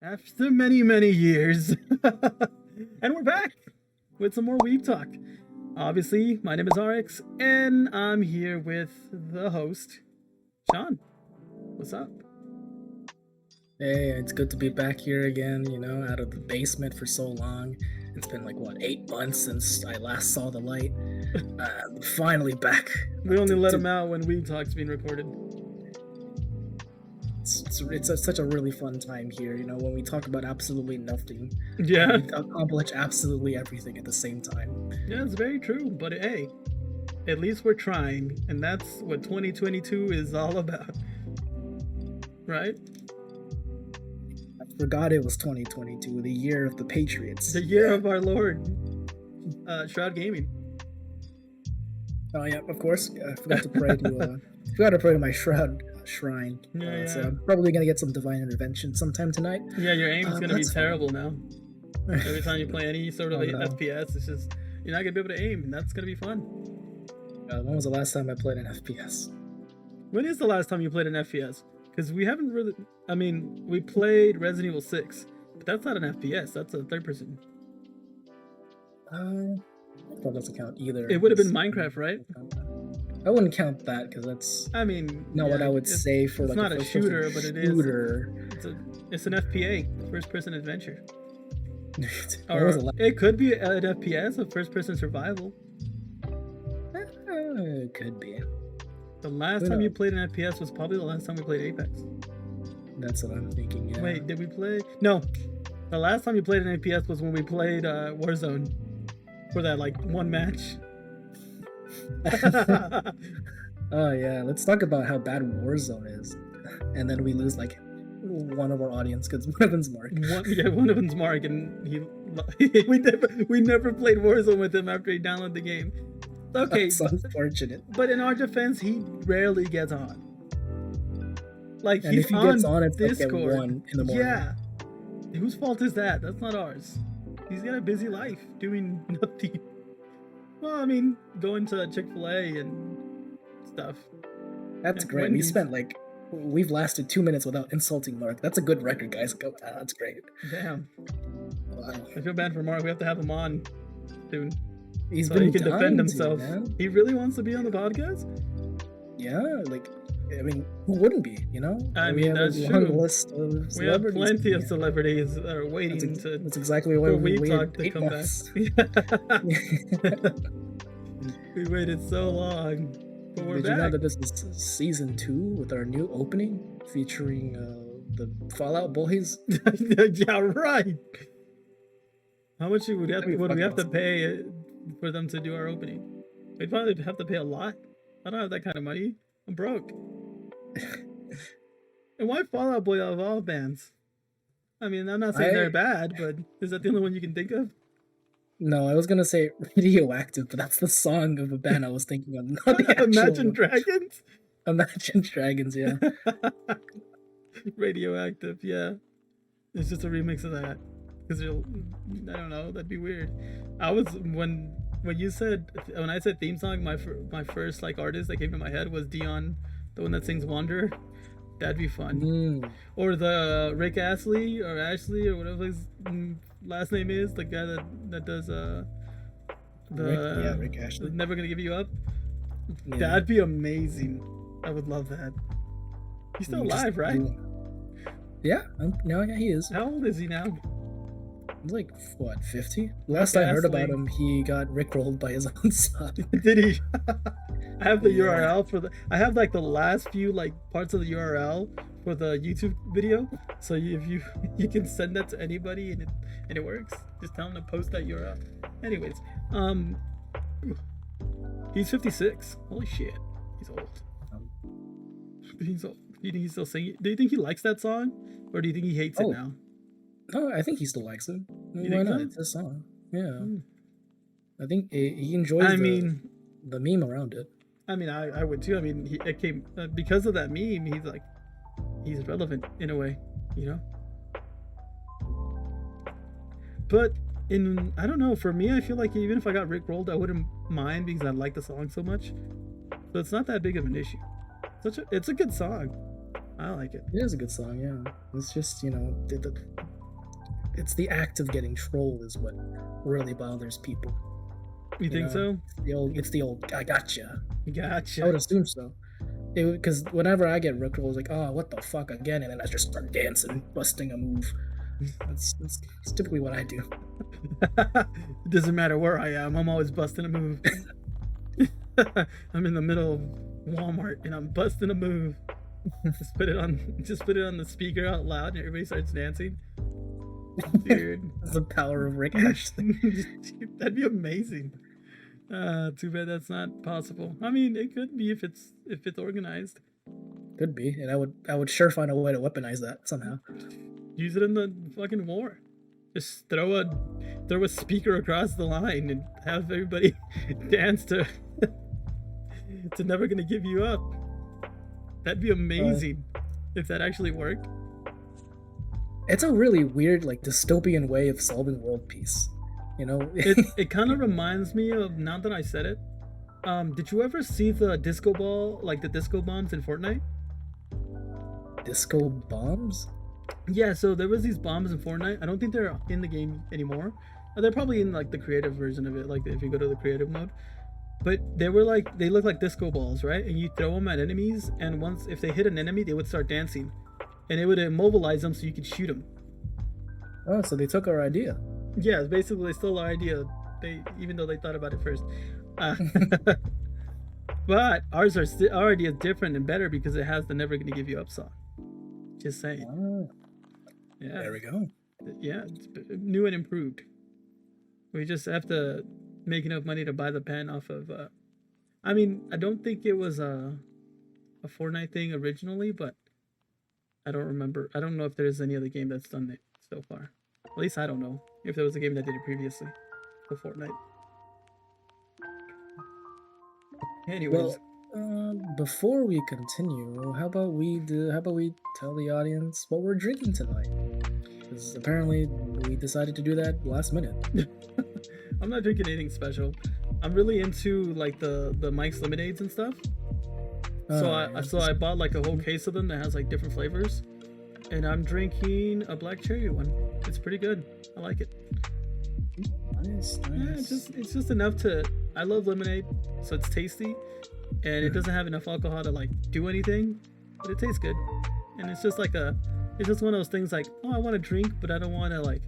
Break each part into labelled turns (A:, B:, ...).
A: After many, many years. And we're back with some more Weeb talk. Obviously, my name is RX, and I'm here with the host, Shawn. What's up?
B: Hey, it's good to be back here again, out of the basement for so long. It's been like, 8 months since I last saw the light. I'm finally back.
A: We only let him out when Weeb talk's being recorded.
B: It's such a really fun time here, when we talk about absolutely nothing.
A: Yeah.
B: We accomplish absolutely everything at the same time.
A: Yeah, it's very true, but hey, at least we're trying, and that's what 2022 is all about. Right?
B: I forgot it was 2022, the year of the Patriots.
A: The year of our Lord, Shroud Gaming.
B: Oh yeah, of course. I forgot to pray to my Shroud shrine.
A: Yeah.
B: So I'm probably gonna get some divine intervention sometime tonight.
A: Yeah, your aim is gonna be terrible now.
B: Fun.
A: Every time you play any sort of FPS, it's just you're not gonna be able to aim, and that's gonna be fun.
B: When was the last time I played an FPS?
A: When is the last time you played an FPS? Because we haven't really. I mean, we played Resident Evil 6, but that's not an FPS. That's a third person.
B: That doesn't count either.
A: It would have been Minecraft, right?
B: I wouldn't count that because that's.
A: I mean,
B: not what I would say for
A: it's
B: like
A: not a shooter, but it is.
B: Shooter.
A: It's an FPA, first-person adventure.
B: Or
A: it could be an FPS, a first-person survival.
B: It could be.
A: The last time you played an FPS was probably the last time we played Apex.
B: That's what I'm thinking. Yeah.
A: Wait, did we play? No, the last time you played an FPS was when we played Warzone for that like one match.
B: Oh yeah, let's talk about how bad Warzone is, and then we lose like one of our audience because one of them's Mark.
A: One of them's Mark, and we never played Warzone with him after he downloaded the game. Okay,
B: that's unfortunate.
A: But in our defense, he rarely gets on. Like
B: and
A: he's
B: if he
A: on
B: gets on, it's
A: Discord.
B: like at 1 in the morning.
A: Yeah, whose fault is that? That's not ours. He's got a busy life doing nothing. Well, I mean, going to Chick-fil-A and stuff.
B: That's great. We've lasted 2 minutes without insulting Mark. That's a good record, guys. That's great.
A: Damn.
B: Wow.
A: I feel bad for Mark. We have to have him on soon.
B: He
A: can defend himself. He really wants to be on the podcast?
B: Yeah, who wouldn't be,
A: I mean, that's true.
B: List of
A: we have plenty of celebrities that are waiting
B: that's exactly why we waited
A: to come back. We waited so long, but we're
B: back. Did
A: you
B: know that this is season 2 with our new opening featuring the Fallout Boys?
A: Yeah, right. How much would we have to pay for them to do our opening? We'd probably have to pay a lot. I don't have that kind of money. I'm broke. And why Fallout Boy of all bands? I mean, I'm not saying they're bad, but is that the only one you can think of?
B: No, I was gonna say Radioactive, but that's the song of a band I was thinking of. Not the actual
A: Imagine Dragons?
B: Imagine Dragons, yeah.
A: Radioactive, yeah. It's just a remix of that. Because I don't know, that'd be weird. I was when I said theme song, my first like artist that came to my head was Dion, the one that sings Wanderer. That'd be fun. Or the Rick Astley or whatever his last name is, the guy that does
B: Rick Astley.
A: Never Gonna Give You Up.
B: Yeah.
A: That'd be amazing. I would love that. He's still alive, right?
B: Yeah, he is.
A: How old is he now?
B: He's like, 50? Last I heard about him, he got rickrolled by his own son.
A: Did he? I have the URL for I have like the last few like parts of the URL for the YouTube video. So if you can send that to anybody and it works. Just tell him to post that URL. Anyways, he's 56. Holy shit, he's old. He's old. Do you think he's still singing? Do you think he likes that song, or do you think he hates it now?
B: No, I think he still likes it.
A: You
B: Why
A: think
B: not?
A: so?
B: It's his song. Yeah. I think he enjoys the meme around it.
A: I mean, I would too. I mean, it came because of that meme. He's relevant in a way, But I don't know. For me, I feel like even if I got rickrolled, I wouldn't mind because I like the song so much. So it's not that big of an issue. It's a good song. I like it.
B: It is a good song, yeah. It's just, it's the act of getting trolled is what really bothers people.
A: You think so?
B: It's the old I gotcha. I
A: Gotcha.
B: would assume so. Because whenever I get rickrolled, it's like, oh, what the fuck again, and then I just start dancing, busting a move. That's typically what I do.
A: It doesn't matter where I am. I'm always busting a move. I'm in the middle of Walmart and I'm busting a move. Just put it on the speaker out loud and everybody starts dancing. Dude.
B: That's the power of Rick Ashley.
A: That'd be amazing. Too bad that's not possible. I mean, it could be if it's organized.
B: Could be, and I would sure find a way to weaponize that somehow.
A: Use it in the fucking war. Just throw a speaker across the line and have everybody dance to to Never Gonna Give You Up. That'd be amazing if that actually worked.
B: It's a really weird, like, dystopian way of solving world peace. You know,
A: it kind of reminds me of, now that I said it, did you ever see the disco ball, like the disco bombs in Fortnite?
B: Disco bombs?
A: Yeah, so there was these bombs in Fortnite. I don't think they're in the game anymore. They're probably in like the creative version of it, like if you go to the creative mode. But they look like disco balls, right? And you throw them at enemies, and once if they hit an enemy, they would start dancing, and it would immobilize them so you could shoot them.
B: Oh, so they took our idea.
A: Yeah, basically they stole our idea. Even though they thought about it first. But our idea is different and better because it has the Never Gonna Give You Up song. Just saying. Yeah.
B: There we go.
A: Yeah, it's new and improved. We just have to make enough money to buy the pen off of. I mean, I don't think it was a Fortnite thing originally, but I don't remember. I don't know if there's any other game that's done it so far. At least I don't know if there was a game that did it previously for Fortnite. Anyways.
B: Well, before we continue, how about we tell the audience what we're drinking tonight? Because apparently we decided to do that last minute.
A: I'm not drinking anything special. I'm really into like the Mike's lemonades and stuff. So I bought like a whole case of them that has like different flavors, and I'm drinking a black cherry one. It's pretty good. I like it.
B: Nice.
A: Yeah, it's just enough to. I love lemonade, so it's tasty, and it doesn't have enough alcohol to like do anything, but it tastes good. And it's just like it's just one of those things like, oh, I want to drink, but I don't want to like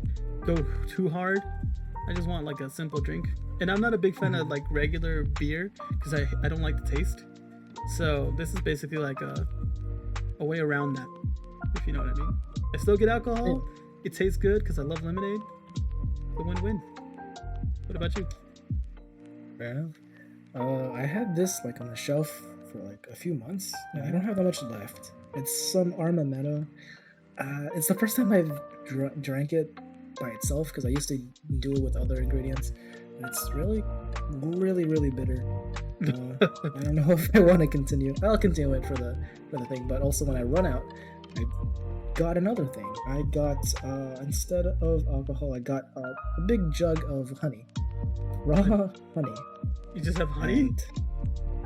A: go too hard. I just want like a simple drink. And I'm not a big fan of like regular beer because I don't like the taste. So this is basically like a way around that, if you know what I mean. I still get alcohol. It tastes good because I love lemonade. It's a win-win. What about you?
B: Fair enough. I had this like on the shelf for like a few months, and I don't have that much left. It's some Armametta. It's the first time I've drank it by itself because I used to do it with other ingredients. And it's really, really, really bitter. I don't know if I want to continue. I'll continue it for the thing, but also when I run out, I got another thing. I got instead of alcohol, I got a big jug of honey, raw honey.
A: You just have honey?
B: And,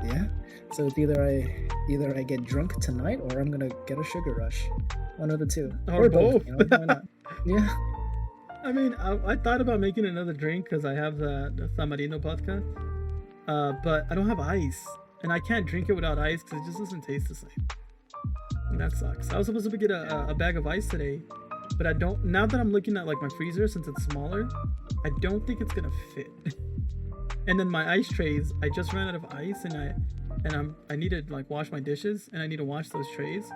B: yeah. So it's either I get drunk tonight or I'm gonna get a sugar rush. One of the two.
A: Or both.
B: You know, why not? Yeah.
A: I mean, I thought about making another drink because I have the Tamarino vodka, but I don't have ice, and I can't drink it without ice because it just doesn't taste the same. And that sucks. I was supposed to get a bag of ice today, but I don't. Now that I'm looking at like my freezer, since it's smaller, I don't think it's gonna fit. And then my ice trays, I just ran out of ice, and I need to like wash my dishes, and I need to wash those trays,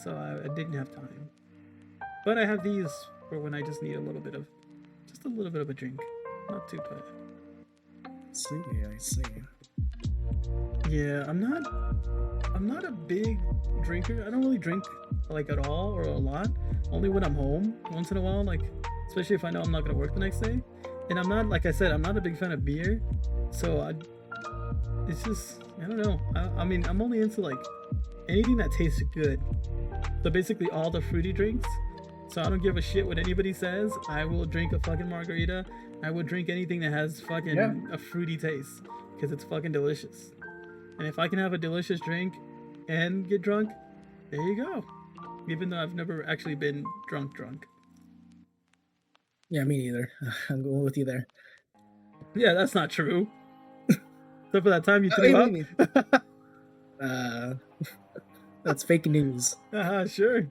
A: so I didn't have time. But I have these for when I just need a little bit of a drink, not too bad.
B: I see.
A: Yeah, I'm not a big drinker. I don't really drink like at all or a lot. Only when I'm home once in a while, like especially if I know I'm not gonna work the next day. And I'm not, like I said, I'm not a big fan of beer, so it's just, I don't know. I mean, I'm only into like anything that tastes good. So basically all the fruity drinks. So I don't give a shit what anybody says. I will drink a fucking margarita. I will drink anything that has fucking a fruity taste because it's fucking delicious. And if I can have a delicious drink and get drunk, there you go. Even though I've never actually been drunk.
B: Yeah, me neither. I'm going with you there.
A: Yeah, that's not true. Except for that time you threw
B: Wait,
A: up.
B: wait, wait. That's fake news.
A: Sure.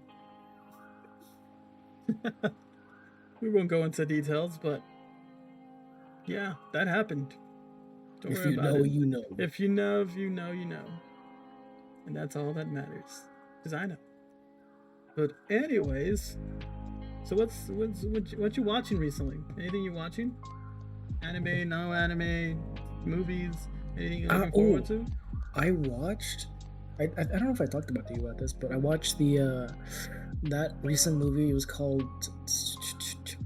A: We won't go into details, but yeah, that happened. Don't
B: If
A: worry
B: you
A: about
B: know,
A: it.
B: you know.
A: If you know, if you know, you know. And that's all that matters. Because I know. But anyways, so what you watching recently? Anything you watching? Anime, no anime, movies, anything you're looking forward to?
B: I watched. I don't know if I talked about to you about this, but I watched the that recent movie. It was called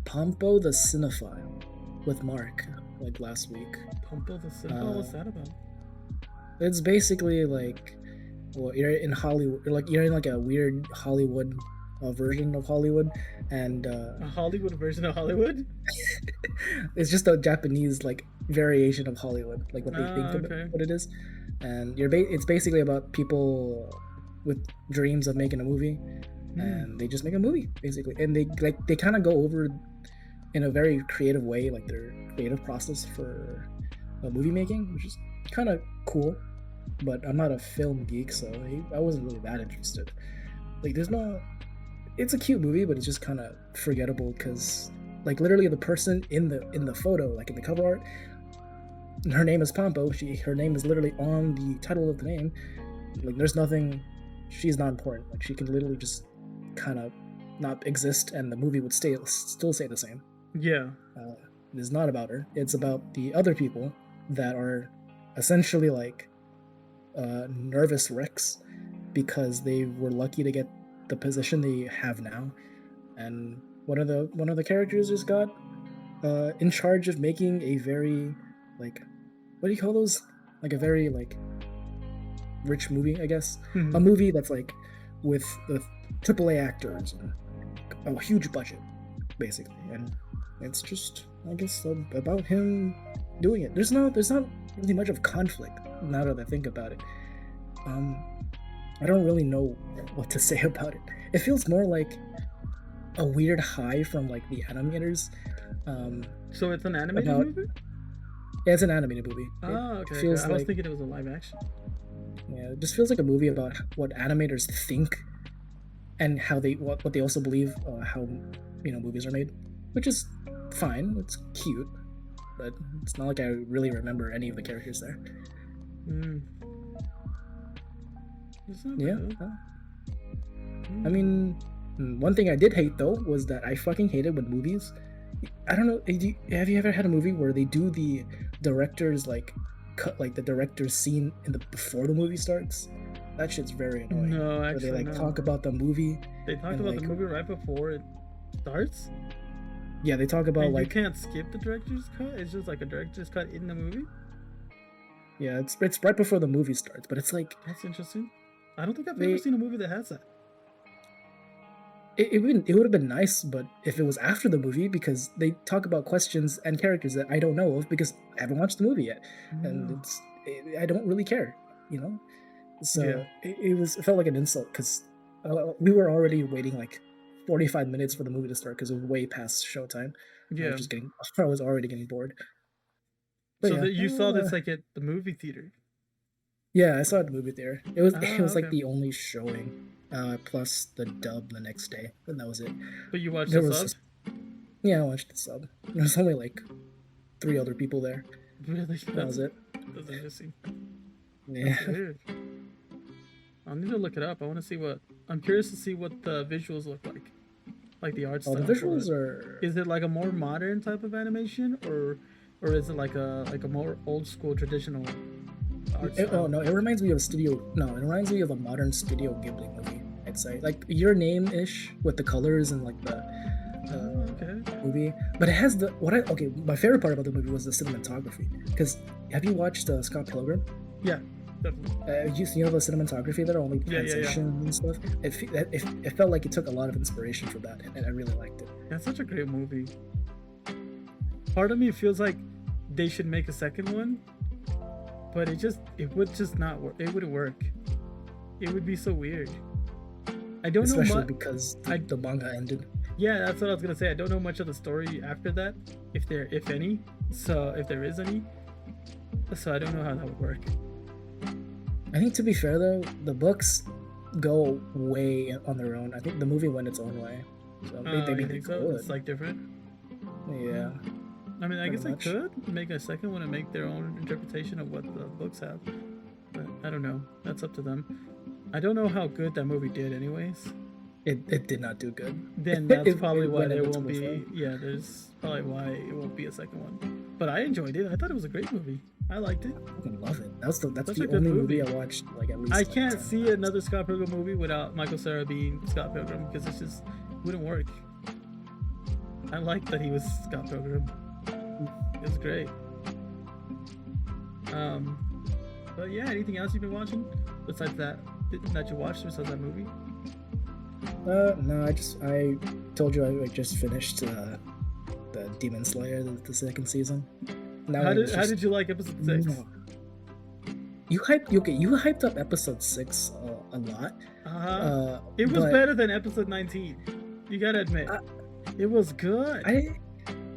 B: Pompo the Cinephile with Mark, like last week.
A: Pompo the Cinephile? What's that about?
B: It's basically like, well, you're in Hollywood. You're in like a weird Hollywood version of Hollywood, and
A: a Hollywood version of Hollywood.
B: It's just a Japanese like variation of Hollywood, like what they think of what it is, and it's basically about people with dreams of making a movie, and they just make a movie basically, and they kind of go over in a very creative way, like their creative process for movie making, which is kind of cool. But I'm not a film geek, so I wasn't really that interested. Like, it's a cute movie, but it's just kind of forgettable because, like, literally the person in the photo, like in the cover art, her name is Pompo. Her name is literally on the title of the name. Like, there's nothing. She's not important. Like, she can literally just kind of not exist, and the movie would still stay the same.
A: Yeah.
B: It's not about her. It's about the other people that are essentially like nervous wrecks because they were lucky to get the position they have now, and one of the characters just got in charge of making a very, like, what do you call those, like a very like rich movie, I guess. A movie that's like with the AAA actors and a huge budget basically, and it's just, I guess, about him doing it. There's not really much of conflict now that I think about it. I don't really know what to say about it. It feels more like a weird high from like the animators.
A: So it's an animated movie?
B: Yeah, it's an animated movie.
A: Oh, okay. I was thinking it was a live action.
B: Yeah, it just feels like a movie about what animators think and how what they also believe how movies are made, which is fine. It's cute, but it's not like I really remember any of the characters there. Yeah. I mean, one thing I did hate though was that I fucking hated when movies. I don't know. Have you ever had a movie where they do the director's like cut, like the director's scene before the movie starts? That shit's very annoying.
A: No, actually,
B: where they talk about the movie.
A: They talk about the movie right before it starts.
B: Yeah, they talk about
A: you can't skip the director's cut. It's just like a director's cut in the movie.
B: Yeah, it's right before the movie starts, but it's like,
A: that's interesting. I don't think I've ever seen a movie that has that.
B: It would have been nice, but if it was after the movie, because they talk about questions and characters that I don't know of because I haven't watched the movie yet, and I don't really care, So it felt like an insult because we were already waiting like 45 minutes for the movie to start because it was way past showtime.
A: Yeah,
B: I was already getting bored.
A: But so you saw this like at the movie theater?
B: Yeah, I saw it at the movie theater. It was like the only showing, plus the dub the next day, and that was it.
A: But you watched the sub?
B: Yeah, I watched the sub. There was only like 3 other people there.
A: Really?
B: That was it.
A: That's interesting.
B: Yeah.
A: That's weird. I'll need to look it up. I'm curious to see what the visuals look like. Like the art style.
B: The visuals are...
A: Is it like a more modern type of animation, or is it like a more old school traditional art style?
B: No, it reminds me of a modern Studio Ghibli movie, I'd say. Like Your Name-ish with the colors and like the movie. But it has my favorite part about the movie was the cinematography. Because have you watched Scott Pilgrim?
A: Yeah. Definitely.
B: You know the cinematography that are only transitions and stuff. It felt like it took a lot of inspiration from that, and I really liked it.
A: That's such a great movie. Part of me feels like they should make a second one, but it would just not work. It wouldn't work. It would be so weird. I don't know.
B: Especially because the manga ended.
A: Yeah, that's what I was gonna say. I don't know much of the story after that, if any. So if there is any, so I don't know how that would work.
B: I think to be fair though, the books go way on their own. I think the movie went its own way, so maybe
A: You
B: they
A: think so?
B: could.
A: It's like different.
B: Yeah.
A: I mean, I guess
B: Pretty
A: they
B: much.
A: could make a second one and make their own interpretation of what the books have, but I don't know. That's up to them. I don't know how good that movie did, anyways.
B: It did not do good.
A: Then that's
B: It-
A: probably
B: it
A: why
B: went
A: there
B: into
A: won't be.
B: 24.
A: Yeah, there's probably why it won't be a second one. But I enjoyed it. I thought it was a great movie. I liked it.
B: I fucking love it. That's
A: Such
B: the
A: a good
B: only
A: movie.
B: movie I watched like at least.
A: I
B: like,
A: can't
B: 10
A: see
B: times.
A: another Scott Pilgrim movie without Michael Cera being Scott Pilgrim because it's just wouldn't work. I like that he was Scott Pilgrim. It was great. But yeah, anything else you've been watching besides that you watched besides that movie?
B: No, I told you I just finished the Demon Slayer, the second season. Now
A: How
B: it
A: did
B: was
A: how
B: just-
A: did you like episode 6?
B: No. You hyped up episode 6 a lot.
A: It was
B: but
A: better than episode 19. You gotta admit, it was good.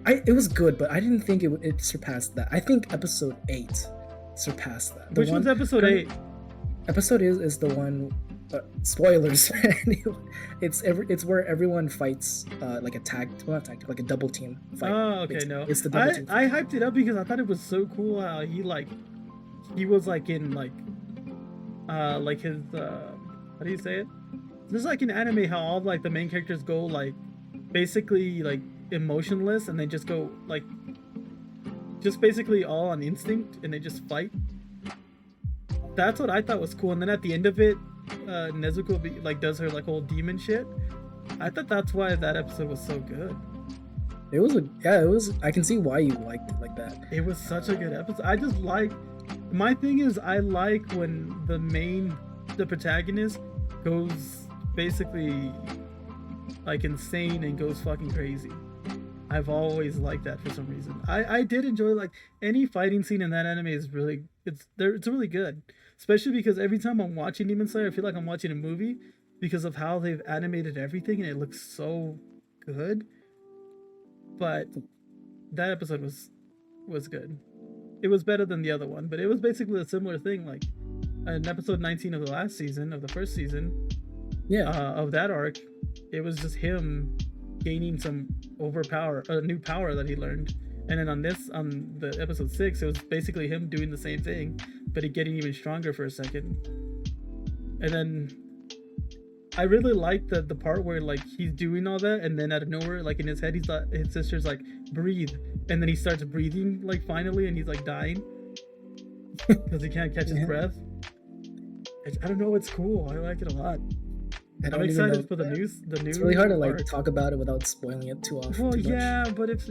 B: it was good, but I didn't think it surpassed that. I think episode 8 surpassed that.
A: Which one's episode 8?
B: Episode is the one. Spoilers. It's where everyone fights like a like a double team fight.
A: Oh, okay,
B: It's-
A: no.
B: It's the double team.
A: I hyped it up because I thought it was so cool how he was like in like his how do you say it? Just like in anime how all like the main characters go like basically like emotionless and they just go like just basically all on instinct and they just fight. That's what I thought was cool. And then at the end of it, Nezuko does her like whole demon shit. I thought that's why that episode was so good.
B: It was. I can see why you liked it like that.
A: It was such a good episode. I just like. My thing is, I like when the protagonist goes basically like insane and goes fucking crazy. I've always liked that for some reason. I did enjoy like any fighting scene in that anime is really it's really good. Especially because every time I'm watching Demon Slayer, I feel like I'm watching a movie because of how they've animated everything and it looks so good. But that episode was good. It was better than the other one, but it was basically a similar thing. Like in episode 19 of the last season, of the first season, of that arc, it was just him gaining some new power that he learned. And then on the episode 6, it was basically him doing the same thing, but it getting even stronger for a second. And then I really like the part where like he's doing all that, and then out of nowhere, like in his head, his sister's like, breathe, and then he starts breathing like finally, and he's like dying because he can't catch his breath. I don't know, it's cool. I like it a lot. I'm excited for the new.
B: It's really hard to like
A: arc.
B: talk about it without spoiling it too often.
A: Well,
B: too much.
A: yeah, but if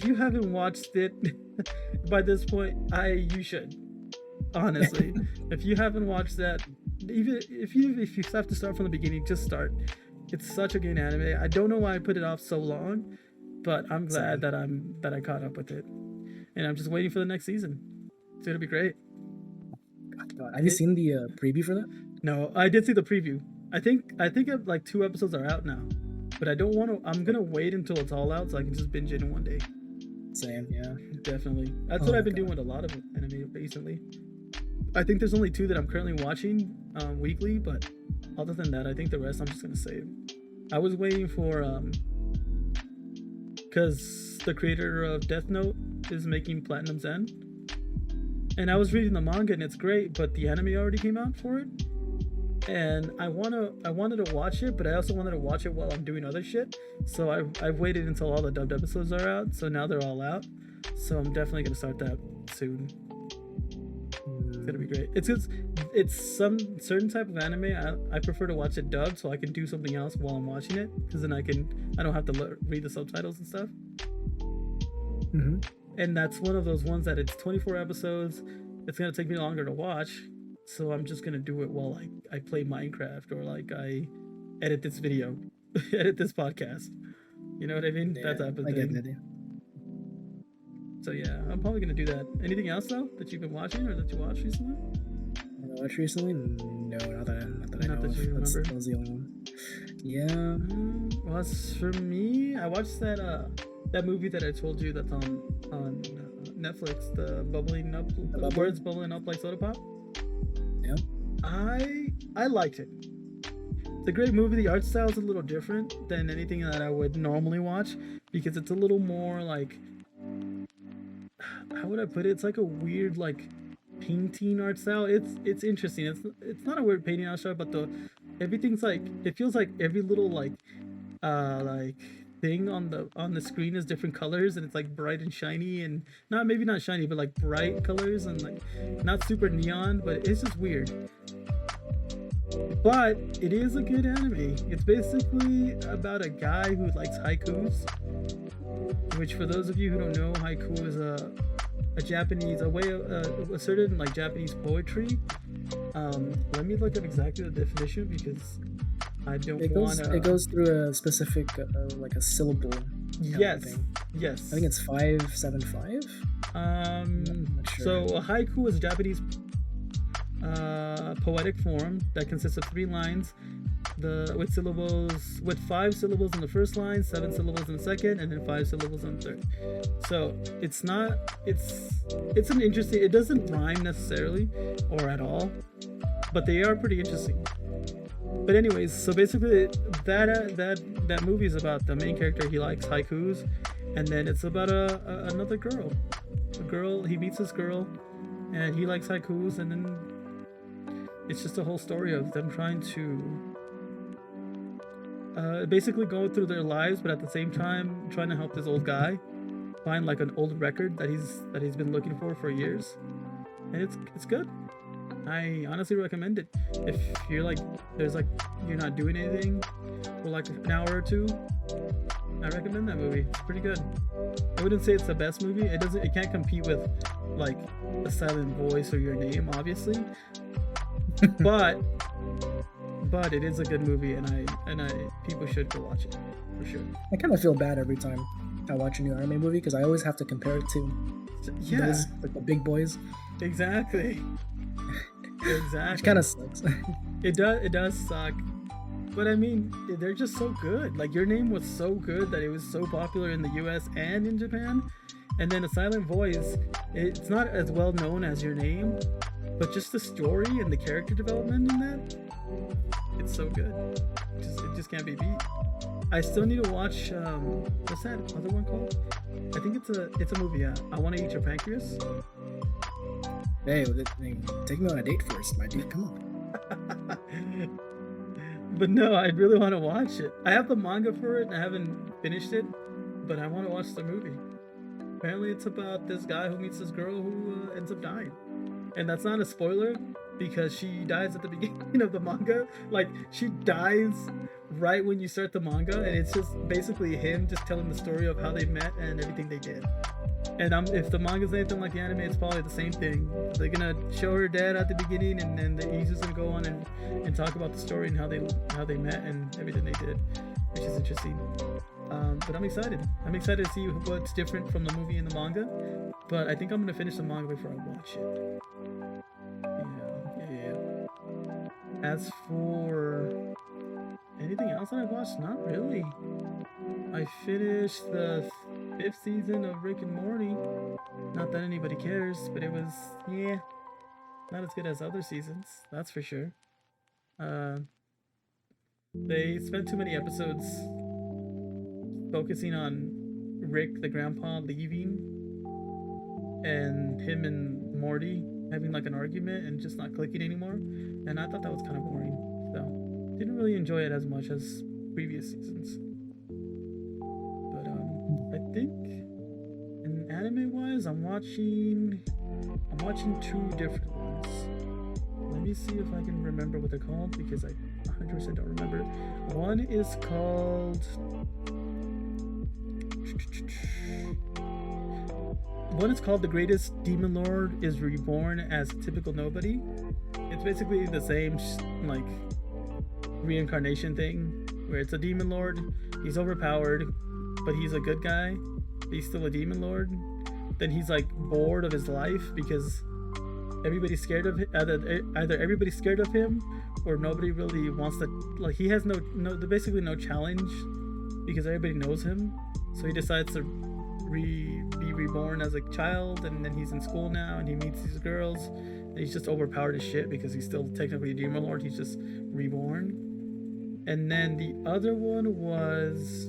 A: you haven't watched it by this point, you should. Honestly, if you haven't watched that, even if you have to start from the beginning, just start. It's such a good anime. I don't know why I put it off so long, but I'm glad that I caught up with it, and I'm just waiting for the next season. It's gonna be great.
B: God. Have you seen the preview for that?
A: No, I did see the preview. I think like 2 episodes are out now, but I don't want to. I'm gonna wait until it's all out so I can just binge it in one day.
B: Same, yeah.
A: Definitely. That's what I've been doing with a lot of anime recently. I think there's only 2 that I'm currently watching weekly, but other than that, I think the rest I'm just gonna save. I was waiting for because the creator of Death Note is making Platinum's End, and I was reading the manga and it's great, but the anime already came out for it, and I wanted to watch it, but I also wanted to watch it while I'm doing other shit. So I've waited until all the dubbed episodes are out. So now they're all out. So I'm definitely gonna start that soon. It's gonna be great. It's some certain type of anime. I prefer to watch it dubbed so I can do something else while I'm watching it, because then I don't have to read the subtitles and stuff.
B: Mm-hmm.
A: And that's one of those ones that it's 24 episodes. It's gonna take me longer to watch, so I'm just gonna do it while I play Minecraft or like I edit this video, edit this podcast. You know what I mean?
B: Yeah,
A: that type of
B: I
A: thing.
B: get it.
A: So yeah, I'm probably gonna do that. Anything else though that you've been watching or that you watched recently?
B: Watched recently? No, not that I know
A: Not that
B: of.
A: you remember.
B: That was the only one. Yeah.
A: Well, as for me, I watched that movie that I told you that's on Netflix, the bubbling up,
B: The
A: the
B: bubble?
A: words bubbling up like soda pop.
B: Yeah.
A: I liked it. It's a great movie. The art style is a little different than anything that I would normally watch because it's a little more like, how would I put it? It's like a weird like painting art style. It's interesting. It's not a weird painting art style, but the everything's like, it feels like every little like thing on the screen is different colors, and it's like bright and shiny, and maybe not shiny, but like bright colors, and like not super neon, but it's just weird. But it is a good anime. It's basically about a guy who likes haikus, which for those of you who don't know, haiku is a Japanese, a certain like Japanese poetry. Let me look up exactly the definition because I don't want to.
B: It goes through a specific like a syllable.
A: Yes.
B: Thing.
A: Yes.
B: I think it's 575.
A: Not sure. So a haiku is a Japanese poetic form that consists of 3 lines, with 5 syllables in the first line, 7 syllables in the second, and then 5 syllables in the third. So it's an interesting. It doesn't rhyme necessarily or at all, but they are pretty interesting. But anyways, so basically that movie is about the main character. He likes haikus, and then it's about another girl. He meets this girl, and he likes haikus, and then it's just a whole story of them trying to basically go through their lives, but at the same time trying to help this old guy find like an old record that he's been looking for years, and it's good. I honestly recommend it. If you're like you're not doing anything for like an hour or two, I recommend that movie. It's pretty good. I wouldn't say it's the best movie. It can't compete with like A Silent Voice or Your Name, obviously. but it is a good movie, and I people should go watch it for sure.
B: I kind of feel bad every time I watch a new anime movie because I always have to compare it to those, like the big boys.
A: Exactly.
B: Which kind of sucks.
A: It does suck. But I mean, they're just so good. Like, Your Name was so good that it was so popular in the US and in Japan. And then A Silent Voice, it's not as well known as Your Name, but just the story and the character development in that, it's so good. It just can't be beat. I still need to watch, what's that other one called? I think it's a movie, I Want to Eat Your Pancreas.
B: Hey, take me on a date first, my dude. Come on.
A: But no, I really want to watch it. I have the manga for it, and I haven't finished it, but I want to watch the movie. Apparently, it's about this guy who meets this girl who ends up dying. And that's not a spoiler, because she dies at the beginning of the manga. Like, she dies right when you start the manga, and it's just basically him just telling the story of how they met and everything they did. And if the manga's anything like the anime, it's probably the same thing. They're gonna show her dead at the beginning, and then he's just gonna go on and talk about the story and how they met and everything they did, which is interesting. But I'm excited. I'm excited to see what's different from the movie and the manga. But I think I'm gonna finish the manga before I watch it. Yeah. As for anything else that I watched, not really. I finished the 5th season of Rick and Morty. Not that anybody cares, but it was, not as good as other seasons, that's for sure. They spent too many episodes focusing on Rick, the grandpa, leaving, and him and Morty having like an argument and just not clicking anymore. And I thought that was kind of boring, so didn't really enjoy it as much as previous seasons. I think in anime wise, I'm watching 2 different ones. Let me see if I can remember what they're called, because I 100% don't remember. One is called The Greatest Demon Lord is Reborn as a Typical Nobody. It's basically the same like reincarnation thing, where it's a demon lord, he's overpowered, but he's a good guy, he's still a demon lord. Then he's like bored of his life because everybody's scared of him. Either everybody's scared of him, or nobody really wants to, like, he has basically no challenge because everybody knows him. So he decides to be reborn as a child, and then he's in school now, and he meets these girls, and he's just overpowered as shit because he's still technically a demon lord. He's just reborn. And then the other one was,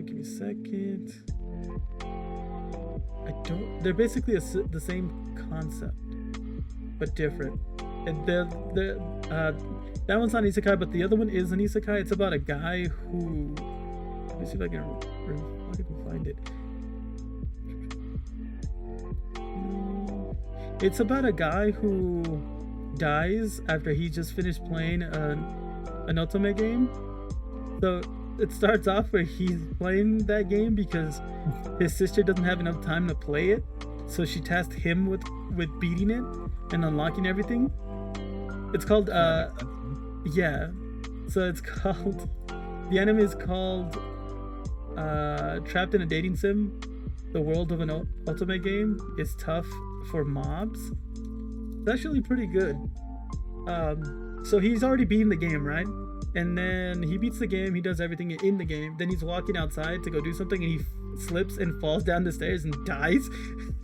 A: give me a second. They're basically the same concept, but different. And that one's not an isekai, but the other one is an isekai. It's about a guy who, let me see if I can find it. It's about a guy who dies after he just finished playing an otome game. So it starts off where he's playing that game because his sister doesn't have enough time to play it, so she tasked him with beating it and unlocking everything. It's called yeah. So it's called, the anime is called Trapped in a Dating Sim. The world of an otome game is tough for mobs. It's actually pretty good. So he's already beaten the game, right? And then he beats the game, he does everything in the game. Then he's walking outside to go do something, and he slips and falls down the stairs and dies.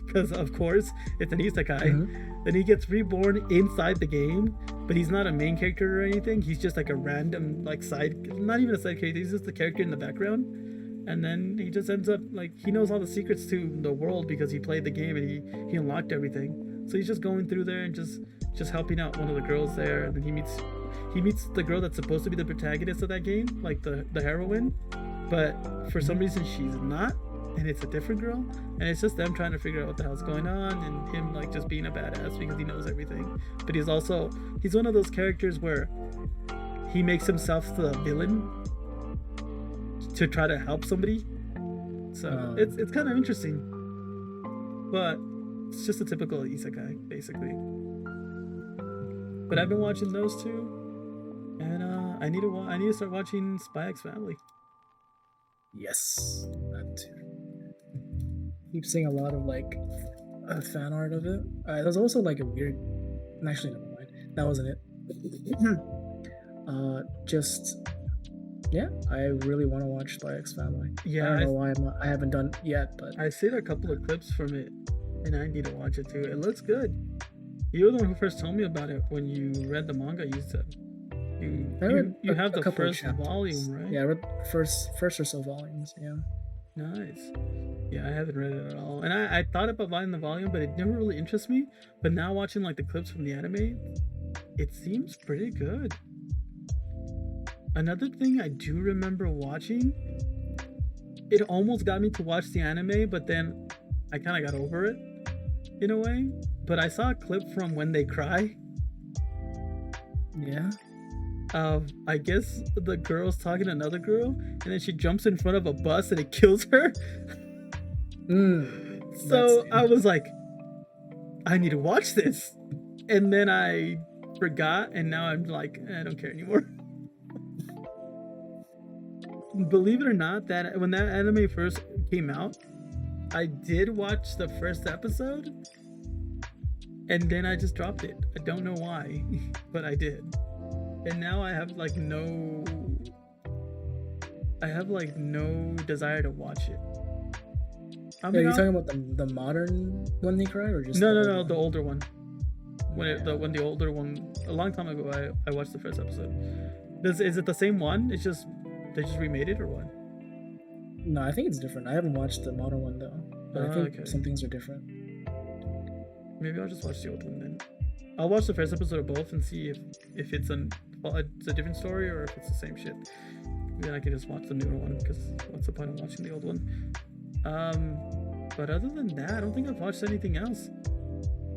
A: Because, of course, it's an isekai. Mm-hmm. Then he gets reborn inside the game, but he's not a main character or anything. He's just like a random, like, not even a side character. He's just the character in the background. And then he just ends up, like, he knows all the secrets to the world because he played the game and he unlocked everything. So he's just going through there and just helping out one of the girls there. And then he meets the girl that's supposed to be the protagonist of that game, like the heroine, but for some reason she's not, and it's a different girl, and it's just them trying to figure out what the hell's going on, and him, like, just being a badass because he knows everything. But he's one of those characters where he makes himself the villain to try to help somebody. So it's kind of interesting, but it's just a typical isekai basically. But I've been watching those two, and I need to start watching Spy X Family.
B: Yes, that too. Keep seeing a lot of, like, fan art of it. There's also, like, a weird. Actually, never mind. That wasn't it. Yeah, I really want to watch Spy X Family. Yeah, I don't know why I haven't done it yet, but
A: I've seen a couple of clips from it, and I need to watch it too. It looks good. You were the one who first told me about it when you read the manga. You said you have the first volume, right?
B: Yeah, I read first or so volumes. Yeah.
A: Nice. Yeah, I haven't read it at all, and I thought about buying the volume, but it never really interests me. But now watching, like, the clips from the anime, it seems pretty good. Another thing I do remember watching, it almost got me to watch the anime, but then I kind of got over it in a way. But I saw a clip from When They Cry.
B: Yeah.
A: I guess the girl's talking to another girl, and then she jumps in front of a bus and it kills her. So I was like, I need to watch this. And then I forgot, and now I'm like, I don't care anymore. Believe it or not, that when that anime first came out, I did watch the first episode, and then I just dropped it. I don't know why, but I did. And now I have no desire to watch it.
B: Are you talking about the modern When They Cry, or just
A: no, the older one? When the older one, a long time ago, I watched the first episode. Is it the same one? It's just they just remade it, or what?
B: No, I think it's different. I haven't watched the modern one though, but I think some things are different.
A: Maybe I'll just watch the old one then. I'll watch the first episode of both and see if it's a different story or if it's the same shit. Then I can just watch the newer one, because what's the point of watching the old one? But other than that, I don't think I've watched anything else.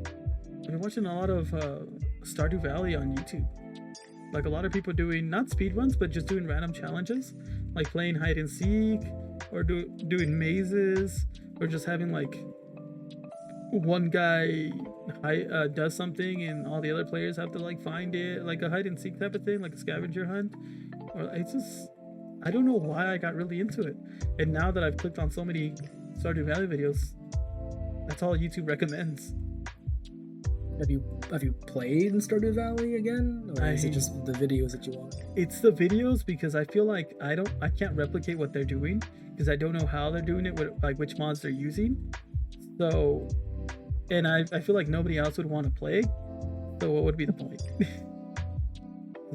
A: I've been watching a lot of Stardew Valley on YouTube. Like, a lot of people doing, not speedruns, but just doing random challenges, like playing hide and seek, or doing mazes, or just having, like, one guy does something and all the other players have to, like, find it, like a hide and seek type of thing, like a scavenger hunt. Or I don't know why I got really into it. And now that I've clicked on so many Stardew Valley videos, that's all YouTube recommends.
B: have you played in Stardew Valley again, or is it just the videos that you want?
A: It's the videos, because I feel like I can't replicate what they're doing, because I don't know how they're doing it, like which mods they're using. So, and I feel like nobody else would want to play. So what would be the point?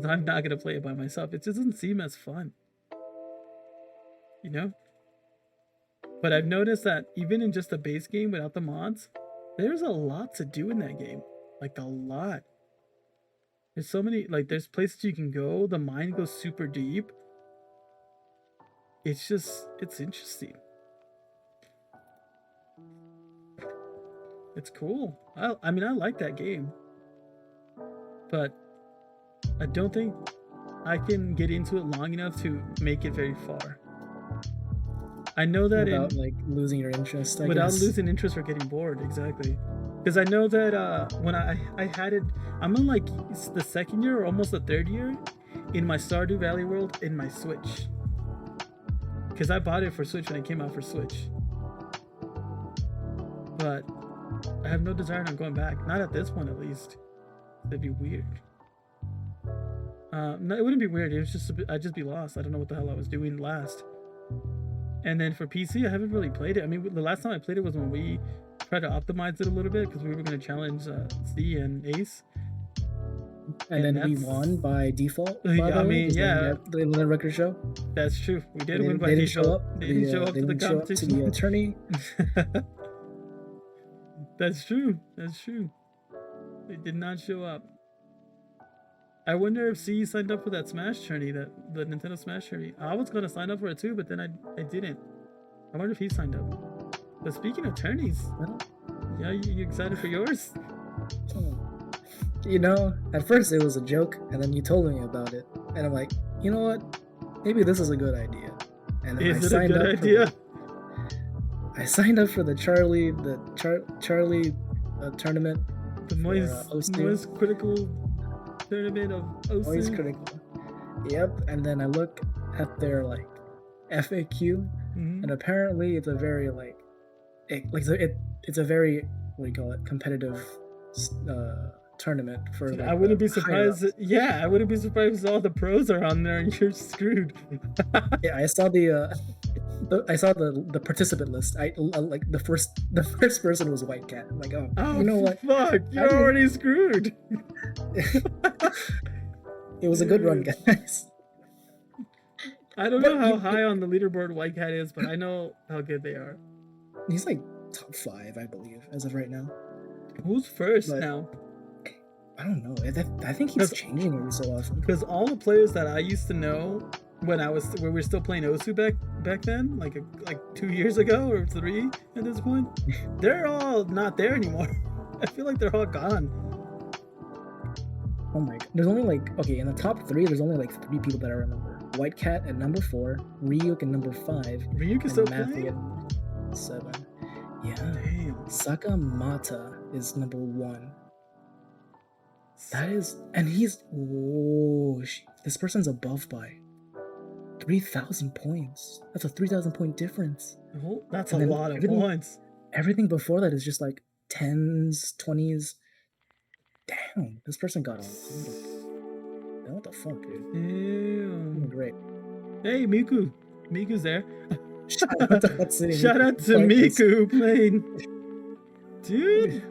A: I'm not gonna play it by myself. It doesn't seem as fun, you know. But I've noticed that even in just the base game without the mods, there's a lot to do in that game. Like a lot. There's so many, like there's places you can go. The mine goes super deep. It's interesting. It's cool. I mean, I like that game. But I don't think I can get into it long enough to make it very far. I know that
B: without like losing your interest.
A: Without losing interest or getting bored, exactly. Because I know that when I had it, I'm in like the second year or almost the third year in my Stardew Valley world in my Switch. Because I bought it for Switch when it came out for Switch. But I have no desire on going back. Not at this point, at least. That'd be weird. No, it wouldn't be weird. It was just I'd just be lost. I don't know what the hell I was doing last. And then for PC, I haven't really played it. I mean, the last time I played it was when we tried to optimize it a little bit, because we were going to challenge C and Ace.
B: And then we won by default. By
A: I mean, yeah.
B: They won the record show.
A: That's true. We did win by default. They didn't show up to the competition.
B: To the Tourney.
A: That's true. That's true. They did not show up. I wonder if C signed up for that Smash Tourney, the Nintendo Smash Tourney. I was gonna sign up for it too, but then I didn't. I wonder if he signed up. But speaking of tourneys, yeah, you excited for yours?
B: You know, at first it was a joke, and then you told me about it, and I'm like, you know what? Maybe this is a good idea. And then
A: Is it a good idea?
B: I signed up for the Charlie tournament.
A: The Moist Critical Tournament of OC.
B: Moist Critical. Yep. And then I look at their like FAQ, and apparently it's a very it's a very, what do you call it, competitive tournament for. Like,
A: I wouldn't be surprised. I wouldn't be surprised if all the pros are on there and you're screwed.
B: Yeah, I saw the participant list. I like the first person was White Cat. I'm like, oh, you know what?
A: Fuck, you're already screwed.
B: It was a good run, guys.
A: I don't know how high on the leaderboard White Cat is, but I know how good they are.
B: He's like top 5, I believe, as of right now.
A: Who's first now?
B: I don't know. I think he's changing every so often.
A: Because all the players that I used to know when we were still playing Osu back then, like 2 years ago or 3 at this point, they're all not there anymore. I feel like they're all gone.
B: Oh my god. There's only in the top 3, there's only 3 people that I remember. White Cat at number 4, Ryuk at number 5,
A: Ryuk is still playing?
B: At 7. Yeah.
A: Damn.
B: Sakamata is number 1. That is, and he's, this person's above by 3,000 points. That's a 3,000 point difference.
A: Oh, that's a lot of points.
B: Everything before that is just like 10s, 20s. Damn, this person got on. What the fuck, dude?
A: Damn.
B: Great.
A: Hey, Miku. Miku's there.
B: Shout out
A: to Miku playing. Dude,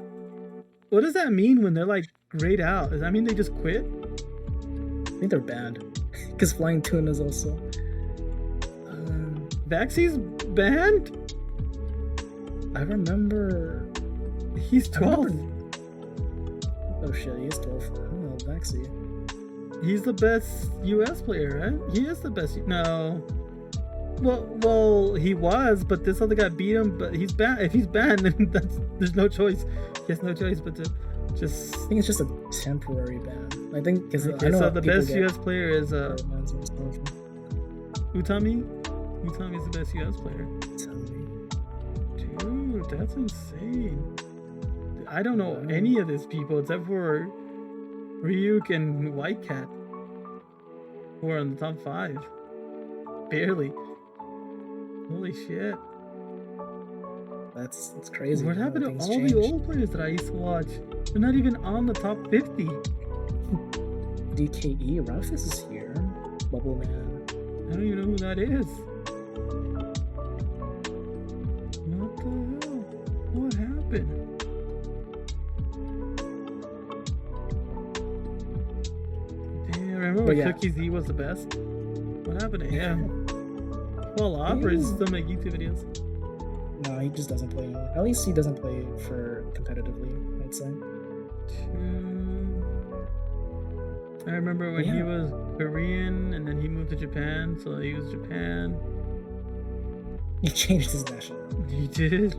A: what does that mean when they're like grayed out? Does that mean they just quit?
B: I think they're banned. Because Flying Tuna is also.
A: Vaxie's banned?
B: I remember.
A: He's 12.
B: Oh shit, he is 12. I don't know, Vaxie.
A: He's the best US player, right? He is the best. No. Well, he was, but this other guy beat him. But he's banned. If he's banned, then there's no choice. He has no choice but to just.
B: I think it's just a temporary ban. I think because
A: okay, so the best US player is Utami. Utami's the best US player. Dude, that's insane. I don't know any of these people except for Ryuk and White Cat, who are in the top 5. Barely. Holy shit.
B: That's crazy.
A: What
B: how
A: happened to
B: things
A: all the
B: change.
A: old players that I used to watch? They're not even on the top 50.
B: DKE, Ralphus is here. Bubble Man.
A: I don't even know who that is. What the hell? What happened? Damn, remember when
B: yeah.
A: Cookie Z was the best? What happened to him? Well, Opera is still make YouTube videos.
B: No, he just doesn't play anymore. At least he doesn't play for competitively, I'd say.
A: I remember when he was Korean and then he moved to Japan, so he was Japan.
B: He changed his nationality.
A: He did.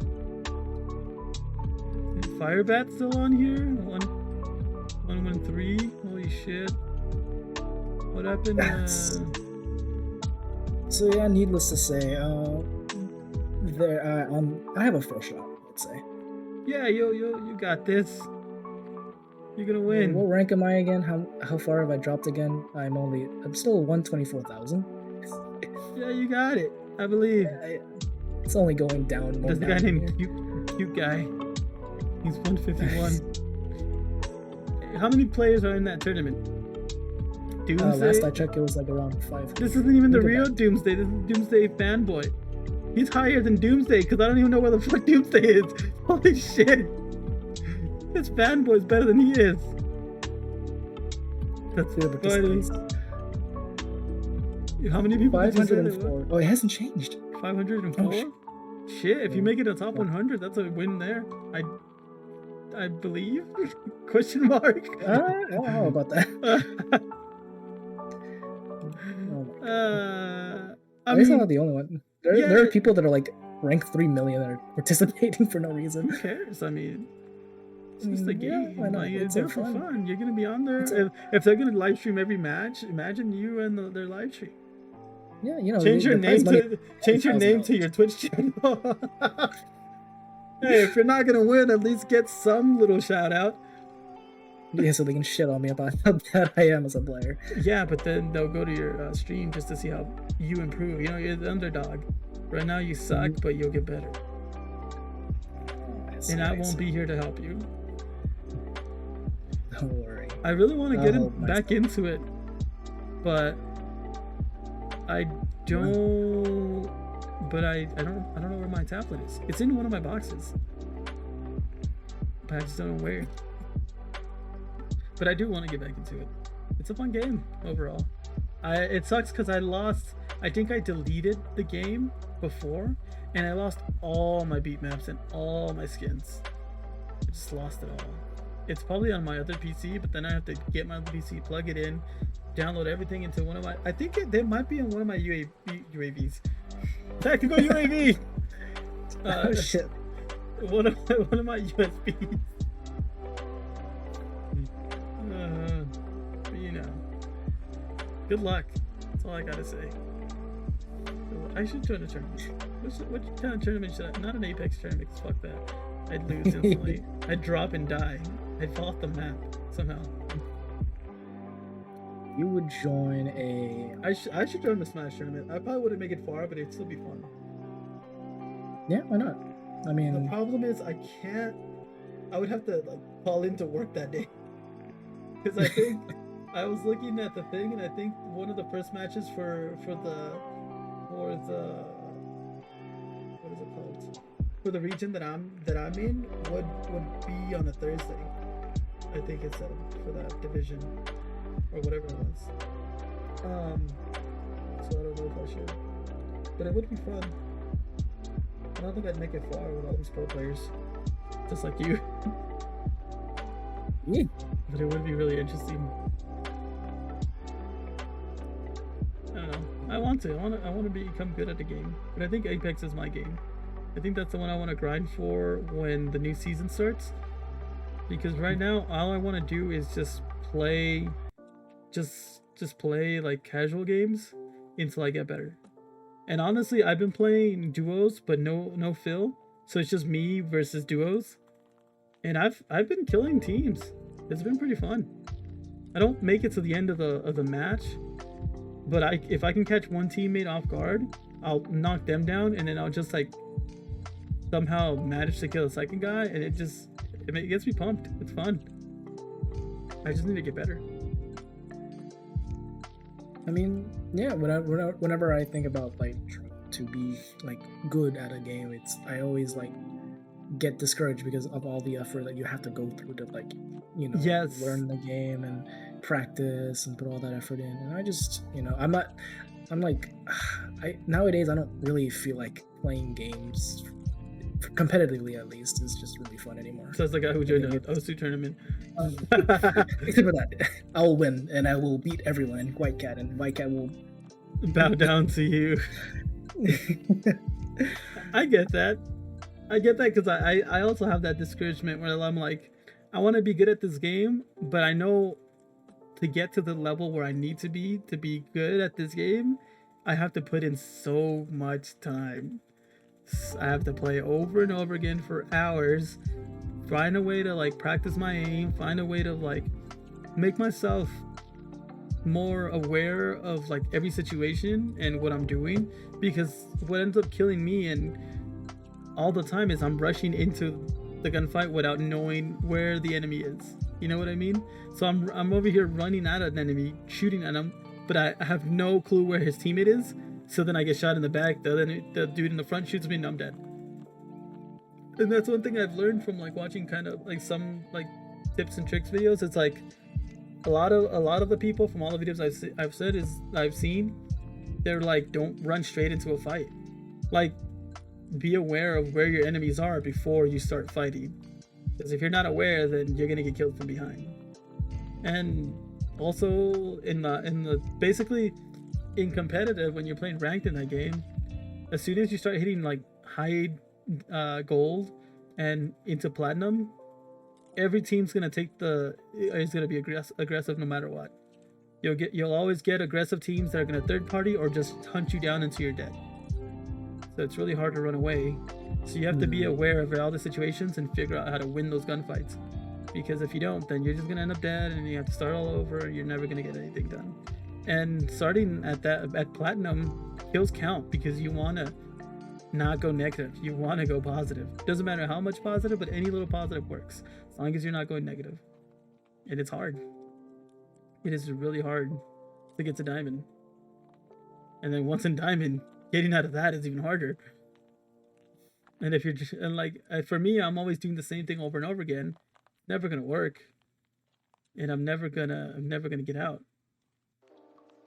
A: Firebat still on here? 113? Holy shit. What happened?
B: So yeah, needless to say, I have a full shot, let's say.
A: Yeah, you got this. You're gonna win.
B: What rank am I again? How far have I dropped again? I'm still 124,000.
A: Yeah, you got it. I believe.
B: It's only going down more.
A: There's a guy named Cute Guy. He's 151. How many players are in that tournament? Doomsday?
B: Last I checked, it was like around 500.
A: This isn't even the real Doomsday. This is Doomsday fanboy. He's higher than Doomsday because I don't even know where the fuck Doomsday is. Holy shit. This fanboy's better than he is. That's funny. How many people?
B: 504. Oh, it hasn't changed.
A: 504? Oh, shit, if you make it a top 100, that's a win there. I believe? Question mark?
B: I don't know about that.
A: I mean,
B: I'm not the only one. There are people that are like ranked 3 million that are participating for no reason.
A: Who cares? I mean, it's just a game.
B: Why not?
A: Like,
B: It's
A: there for fun. You're gonna be on there. If they're gonna live stream every match, imagine you and their live stream.
B: Yeah, you know.
A: Change your name to your Twitch channel. Hey, if you're not gonna win, at least get some little shout out.
B: Yeah, so they can shit on me about how bad I am as a player.
A: Yeah, but then they'll go to your stream just to see how you improve. You know, you're the underdog. Right now you suck, but you'll get better. And I won't be here to help you.
B: Don't worry.
A: I really want to get back into it, but I don't. But I don't know where my tablet is. It's in one of my boxes, but I just don't know where. But I do want to get back into it. It's a fun game overall. It sucks because I lost. I think I deleted the game before, and I lost all my beat maps and all my skins. I just lost it all. It's probably on my other PC, but then I have to get my other PC, plug it in, download everything into one of my. I think they might be on one of my UAVs. Tactical UAV.
B: Oh shit!
A: One of my USBs. You know. Good luck. That's all I gotta say. I should join a tournament. What kind of tournament should I? Not an Apex tournament. Cause fuck that. I'd lose instantly. I'd drop and die. I'd fall off the map somehow.
B: You would join a.
A: I should join the Smash tournament. I probably wouldn't make it far, but it'd still be fun.
B: Yeah, why not? I mean,
A: the problem is I can't. I would have to like call into work that day. Because I think I was looking at the thing, and I think one of the first matches for the what is it called? For the region that I'm in would be on a Thursday. I think it's for that division or whatever it was. So I don't know if I should, but it would be fun. I don't think I'd make it far with all these pro players, just like you.
B: Yeah.
A: But it would be really interesting. I don't know. I want to become good at the game. But I think Apex is my game. I think that's the one I want to grind for when the new season starts. Because right now, all I want to do is just play, just play like casual games until I get better. And honestly, I've been playing duos, but no fill. So it's just me versus duos. And I've been killing teams. It's been pretty fun. I don't make it to the end of the match, but if I can catch one teammate off guard, I'll knock them down, and then I'll just like somehow manage to kill the second guy, and it gets me pumped. It's fun. I just need to get better.
B: I mean, yeah. Whenever I think about like trying to be like good at a game, I always like get discouraged because of all the effort that you have to go through to like,
A: Yes.
B: learn the game and practice and put all that effort in. And I just, I'm like, nowadays I don't really feel like playing games competitively, at least. It's just really fun anymore.
A: So it's the guy who joined the OSU tournament.
B: Except for that, I will win and I will beat everyone in White Cat, and White Cat will
A: bow down to you. I get that because I also have that discouragement where I'm like, I want to be good at this game, but I know to get to the level where I need to be good at this game, I have to put in so much time. I have to play over and over again for hours, find a way to like practice my aim, find a way to like make myself more aware of like every situation and what I'm doing, because what ends up killing me and all the time is I'm rushing into the gunfight without knowing where the enemy is. You know what I mean? So I'm over here running at an enemy, shooting at him, but I have no clue where his teammate is. So then I get shot in the back. The dude in the front shoots me and I'm dead. And that's one thing I've learned from like watching kind of like some like tips and tricks videos. It's like a lot of the people from all the videos I've seen, they're like, don't run straight into a fight. Like, be aware of where your enemies are before you start fighting. Because if you're not aware, then you're gonna get killed from behind. And also basically in competitive, when you're playing ranked in that game, as soon as you start hitting like high gold and into platinum, every team's gonna be aggressive no matter what. You'll always get aggressive teams that are gonna third party or just hunt you down until you're dead. So it's really hard to run away. So you have to be aware of all the situations and figure out how to win those gunfights. Because if you don't, then you're just gonna end up dead and you have to start all over and you're never gonna get anything done. And starting at platinum, kills count because you wanna not go negative. You wanna go positive. Doesn't matter how much positive, but any little positive works. As long as you're not going negative. And it's hard. It is really hard to get to diamond. And then once in diamond, getting out of that is even harder. And if you're just, and like, for me, I'm always doing the same thing over and over again. Never gonna work. And I'm never gonna get out.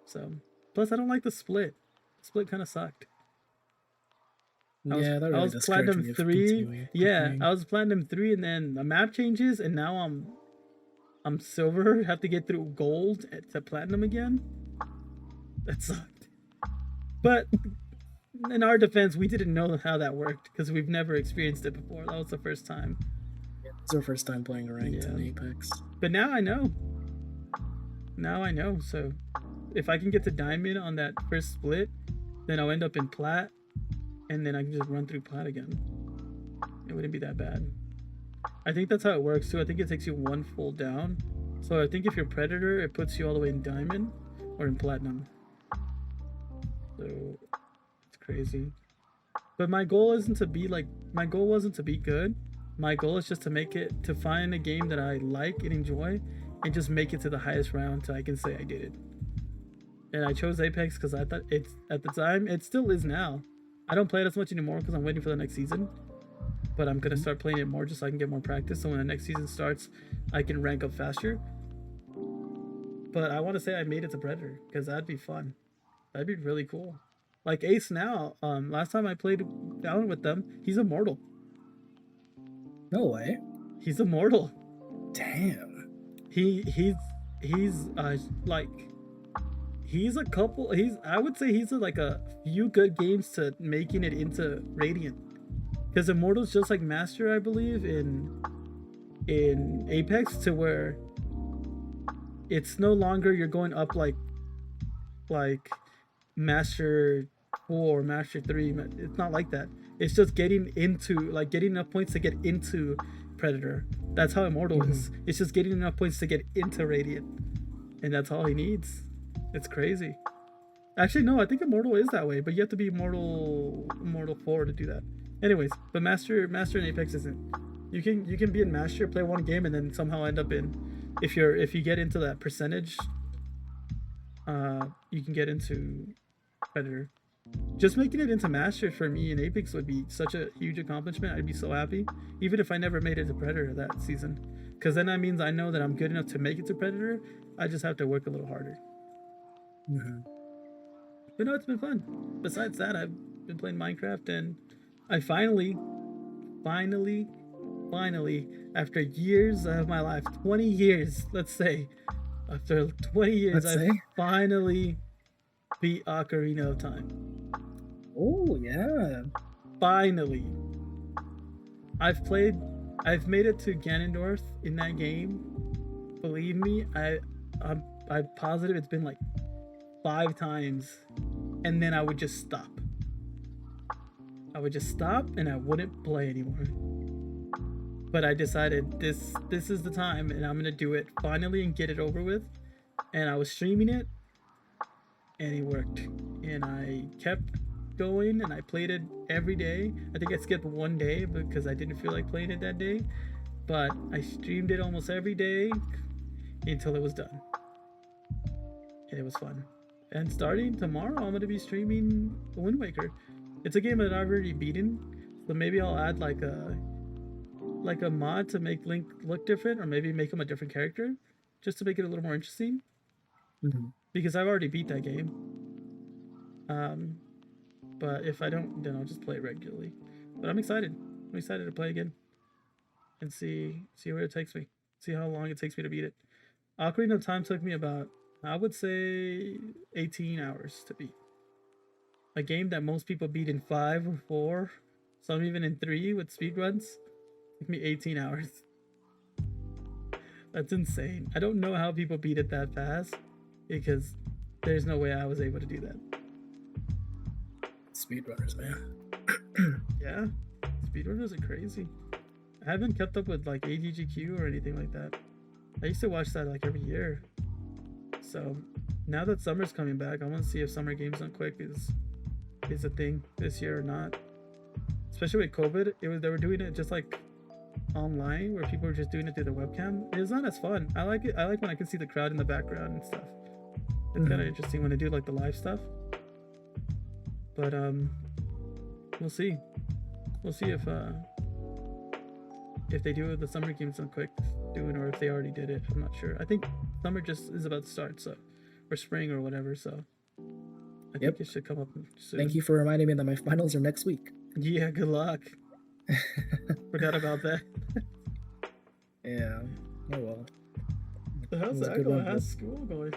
A: So, plus I don't like the split. Split kind of sucked.
B: That really
A: I was
B: discouraged
A: platinum
B: me
A: 3. I was platinum 3, and then the map changes, and now I'm silver. Have to get through gold to platinum again. That sucked. But in our defense, we didn't know how that worked because we've never experienced it before. That was the first time.
B: It's our first time playing ranked in Apex.
A: But now I know. So if I can get to diamond on that first split, then I'll end up in plat, and then I can just run through plat again. It wouldn't be that bad. I think that's how it works too. I think it takes you one full down. So I think if you're predator, it puts you all the way in diamond or in platinum. So it's crazy. But my goal wasn't to be good. My goal is just to find a game that I like and enjoy and just make it to the highest round so I can say I did it. And I chose Apex because I thought it's, at the time, it still is now. I don't play it as much anymore because I'm waiting for the next season. But I'm going to start playing it more just so I can get more practice. So when the next season starts, I can rank up faster. But I want to say I made it to Predator because that'd be fun. That'd be really cool. Like Ace now, last time I played down with them, he's immortal.
B: No way.
A: He's immortal.
B: Damn.
A: He's I would say he's like a few good games to making it into Radiant. Because Immortal's just like Master, I believe, in Apex, to where it's no longer you're going up like Master 4 or Master 3. It's not like that. It's just getting enough points to get into Predator. That's how Immortal is. It's just getting enough points to get into Radiant. And that's all he needs. It's crazy. Actually, no, I think Immortal is that way, but you have to be Immortal 4 to do that. Anyways, but master in Apex isn't. You can be in master, play one game, and then somehow end up in. If you get into that percentage, you can get into predator. Just making it into master for me in Apex would be such a huge accomplishment. I'd be so happy, even if I never made it to predator that season, because then that means I know that I'm good enough to make it to predator. I just have to work a little harder.
B: Mm-hmm.
A: But no, it's been fun. Besides that, I've been playing Minecraft, and I finally, after years of my life, 20 years, let's say, after 20 years, I finally beat Ocarina of Time.
B: Oh yeah.
A: Finally. I've made it to Ganondorf in that game. Believe me, I'm positive it's been like 5 times, and then I would just stop. And I wouldn't play anymore. But I decided this is the time, and I'm gonna do it finally and get it over with. And I was streaming it, and it worked. And I kept going, and I played it every day. I think I skipped one day because I didn't feel like playing it that day. But I streamed it almost every day until it was done. And it was fun. And starting tomorrow, I'm gonna be streaming Wind Waker. It's a game that I've already beaten, so maybe I'll add like a mod to make Link look different, or maybe make him a different character, just to make it a little more interesting.
B: Mm-hmm.
A: Because I've already beat that game. But if I don't, then I'll just play it regularly. But I'm excited. I'm excited to play again and see where it takes me. See how long it takes me to beat it. Ocarina of Time took me about, I would say, 18 hours to beat. A game that most people beat in 5 or 4, some even in 3 with speedruns, took me 18 hours. That's insane. I don't know how people beat it that fast, because there's no way I was able to do that.
B: Speedrunners, man.
A: Yeah, speedrunners are crazy. I haven't kept up with like AGGQ or anything like that. I used to watch that like every year. So now that summer's coming back, I want to see if Summer Games Done Quick is a thing this year or not. Especially with COVID, they were doing it just like online, where people were just doing it through the webcam. It's not as fun. I like it. I like when I can see the crowd in the background and stuff. It's kind of interesting when they do like the live stuff. But we'll see. We'll see if they do the Summer Games Done Quick doing, or if they already did it. I'm not sure. I think summer just is about to start, so, or spring or whatever. So I think it should come up soon.
B: Thank you for reminding me that my finals are next week.
A: Yeah, good luck. Forgot about that.
B: Yeah. Oh well.
A: How's that going? How's school going?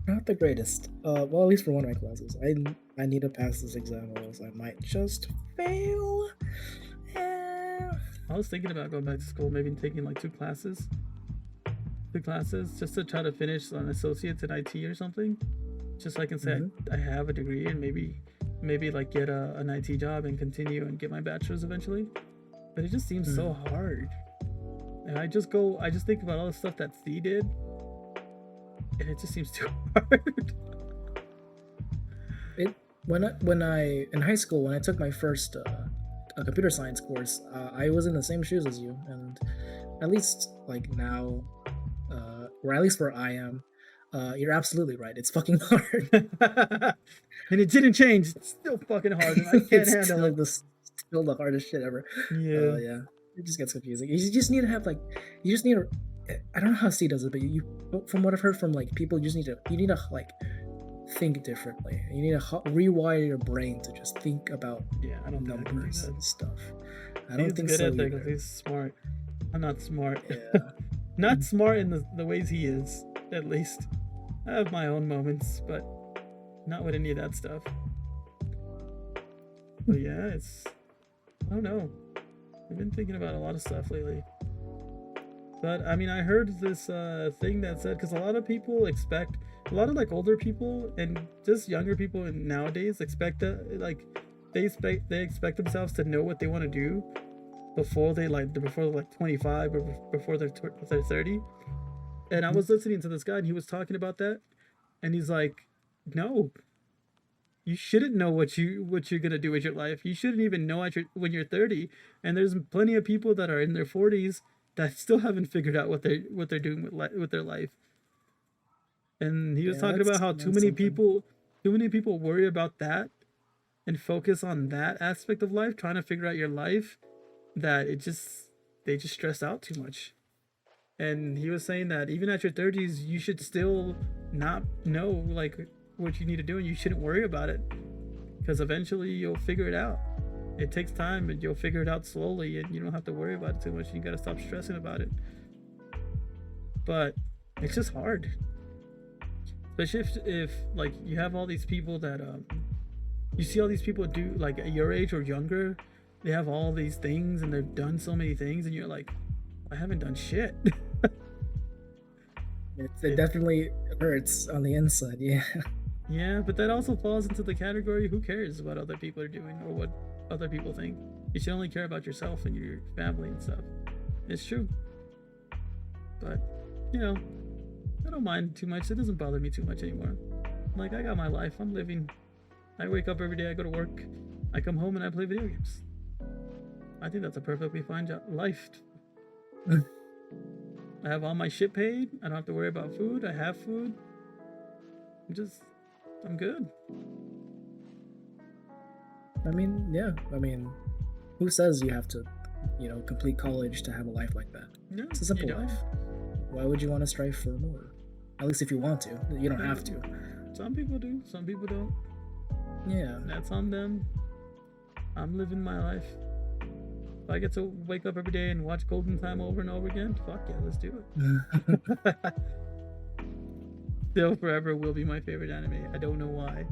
B: Not the greatest. Well, at least for one of my classes. I need to pass this exam, or else I might just fail.
A: I was thinking about going back to school, maybe taking like 2 classes, just to try to finish an associate's in IT or something, just so I can say I have a degree, and maybe like get an IT job and continue and get my bachelor's eventually. But it just seems so hard, and I just think about all the stuff that C did, and it just seems too hard.
B: When I in high school, when I took my first computer science course, I was in the same shoes as you, and at least like now, or at least where I am, you're absolutely right. It's fucking hard.
A: And it didn't change. It's still fucking hard, and I can't handle it.
B: Still the hardest shit ever.
A: Yeah.
B: Yeah. It just gets confusing. You just need to have like, I don't know how C does it, but from what I've heard from like people, you need to like think differently. You need to rewire your brain to just think about numbers and stuff. I don't think
A: good
B: so
A: at that because he's smart. I'm not smart. Yeah. Not smart in the ways he is, at least. I have my own moments, but not with any of that stuff. But yeah, I don't know. I've been thinking about a lot of stuff lately. But I mean, I heard this thing that said, because a lot of like older people and just younger people nowadays expect that, like, they expect themselves to know what they want to do before they're like 25 or before they're 30. And I was listening to this guy, and he was talking about that, and he's like, no, you shouldn't know what you're gonna do with your life. You shouldn't even know when you're 30. And there's plenty of people that are in their 40s that still haven't figured out what they're doing with their life. And he was
B: Yeah,
A: talking about how
B: that's something.
A: too many people worry about that and focus on that aspect of life, trying to figure out your life, that they just stress out too much. And he was saying that even at your 30s, you should still not know like what you need to do, and you shouldn't worry about it, because eventually you'll figure it out. It takes time, and you'll figure it out slowly, and you don't have to worry about it too much. You gotta stop stressing about it. But it's just hard, especially if like you have all these people that you see all these people do like at your age or younger. They have all these things and they've done so many things, and you're like, I haven't done shit.
B: It definitely hurts on the inside. Yeah.
A: Yeah, but that also falls into the category, who cares what other people are doing or what other people think? You should only care about yourself and your family and stuff. It's true. But, you know, I don't mind too much. It doesn't bother me too much anymore. Like, I got my life. I'm living. I wake up every day, I go to work, I come home and I play video games. I think that's a perfectly fine life. I have all my shit paid. I don't have to worry about food. I have food. I'm good.
B: I mean, yeah. I mean, who says you have to, complete college to have a life like that?
A: No,
B: It's a simple life. Why would you want to strive for more? At least if you want to. You don't have to.
A: Some people do. Some people don't.
B: Yeah.
A: That's on them. I'm living my life. If I get to wake up every day and watch Golden Time over and over again, fuck yeah, let's do it. Still forever will be my favorite anime. I don't know why.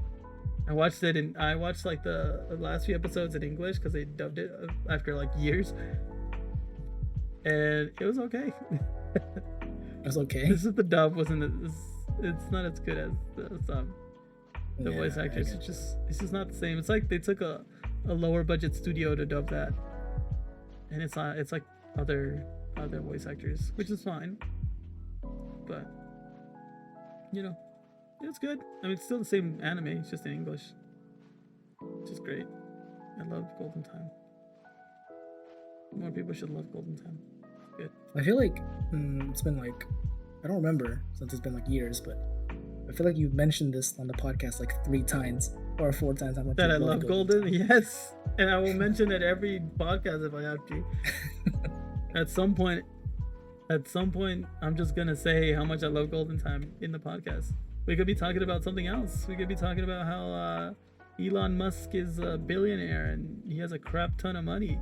A: I watched like the last few episodes in English because they dubbed it after like years, and it was okay.
B: It was okay.
A: This is the dub wasn't. It's not as good as the voice actors. It's just not the same. It's like they took a lower budget studio to dub that, and it's not. It's like other voice actors, which is fine, but it's good. I mean, it's still the same anime. It's just in English, which is great. I love Golden Time. More people should love Golden Time. It's good.
B: I feel like it's been like, I don't remember since it's been like years, but I feel like you've mentioned this on the podcast like 3 times or 4 times.
A: That I love Golden. Yes, and I will mention it every podcast if I have to. At some point, I'm just gonna say how much I love Golden Time in the podcast. We could be talking about something else. We could be talking about how Elon Musk is a billionaire and he has a crap ton of money.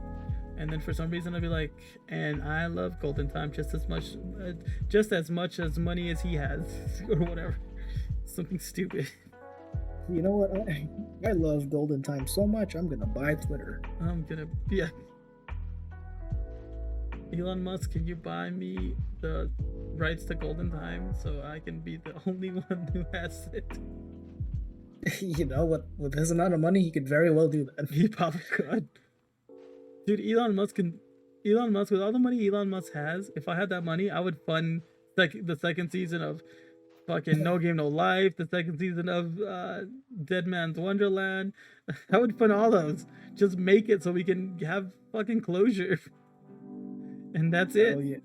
A: And then for some reason I'll be like, and I love Golden Time just as much as money as he has, or whatever. Something stupid.
B: You know what? I love Golden Time so much. I'm gonna buy Twitter.
A: Yeah. Elon Musk, can you buy me the rights to Golden Time so I can be the only one who has it?
B: You know what? With his amount of money, he could very well do that.
A: He probably could. Dude, Elon Musk, with all the money Elon Musk has, if I had that money, I would fund the second season of fucking No Game No Life, the second season of Dead Man's Wonderland. I would fund all those. Just make it so we can have fucking closure. And that's it.
B: Oh, yeah.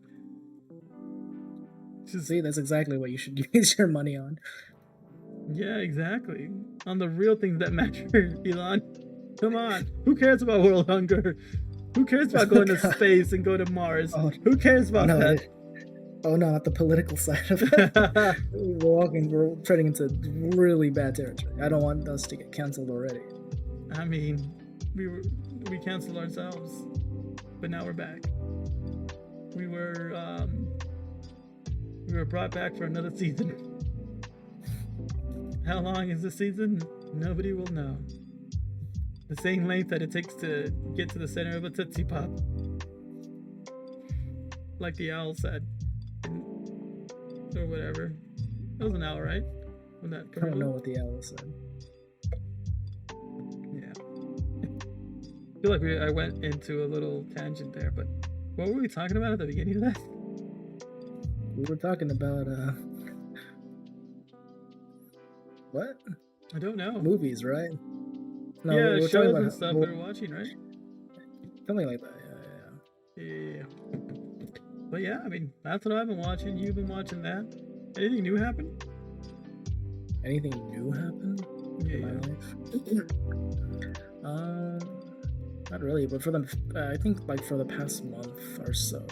B: See, that's exactly what you should use your money on.
A: Yeah, exactly. On the real things that matter, Elon. Come on. Who cares about world hunger? Who cares about going to space and go to Mars? Who cares about that?
B: Oh no, not the political side of it. We're treading into really bad territory. I don't want us to get canceled already.
A: I mean, we canceled ourselves, but now we're back. We were brought back for another season. How long is the season? Nobody will know. The same length that it takes to get to the center of a Tootsie Pop. Like the owl said. Or whatever. That was an owl, right? When that
B: I don't know what the owl said.
A: Yeah. I feel like I went into a little tangent there, but what were we talking about at the beginning of that?
B: We were talking about what?
A: I don't know.
B: Movies, right? No,
A: Yeah,
B: we're talking
A: shows
B: about
A: and stuff
B: well,
A: we're watching, right?
B: something like that. Yeah,
A: Yeah. But yeah, I mean, that's what I've been watching. You've been watching that. Anything new happen?
B: yeah. Anything new happened in my
A: Yeah.
B: life? Not really. But for the, I think like for the past month or so,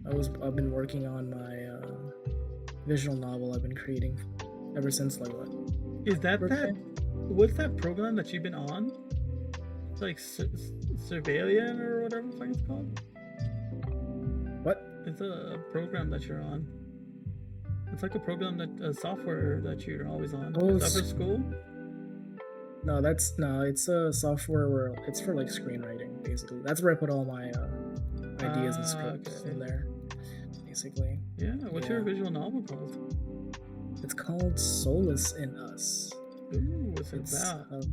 B: I've been working on my visual novel I've been creating ever since like what?
A: Is that
B: Birthday?
A: what's that program that you've been on? It's like Surveillant or whatever the fuck it's called?
B: What?
A: It's a program that you're on. It's like a program that a software that you're always on.
B: Oh,
A: Is that for school?
B: No, it's a software where it's for like screenwriting basically. That's where I put all my ideas and scripts
A: Okay.
B: in there, basically.
A: Yeah. What's your visual novel called?
B: It's called Solace in Us.
A: Ooh, what's it
B: It's
A: about?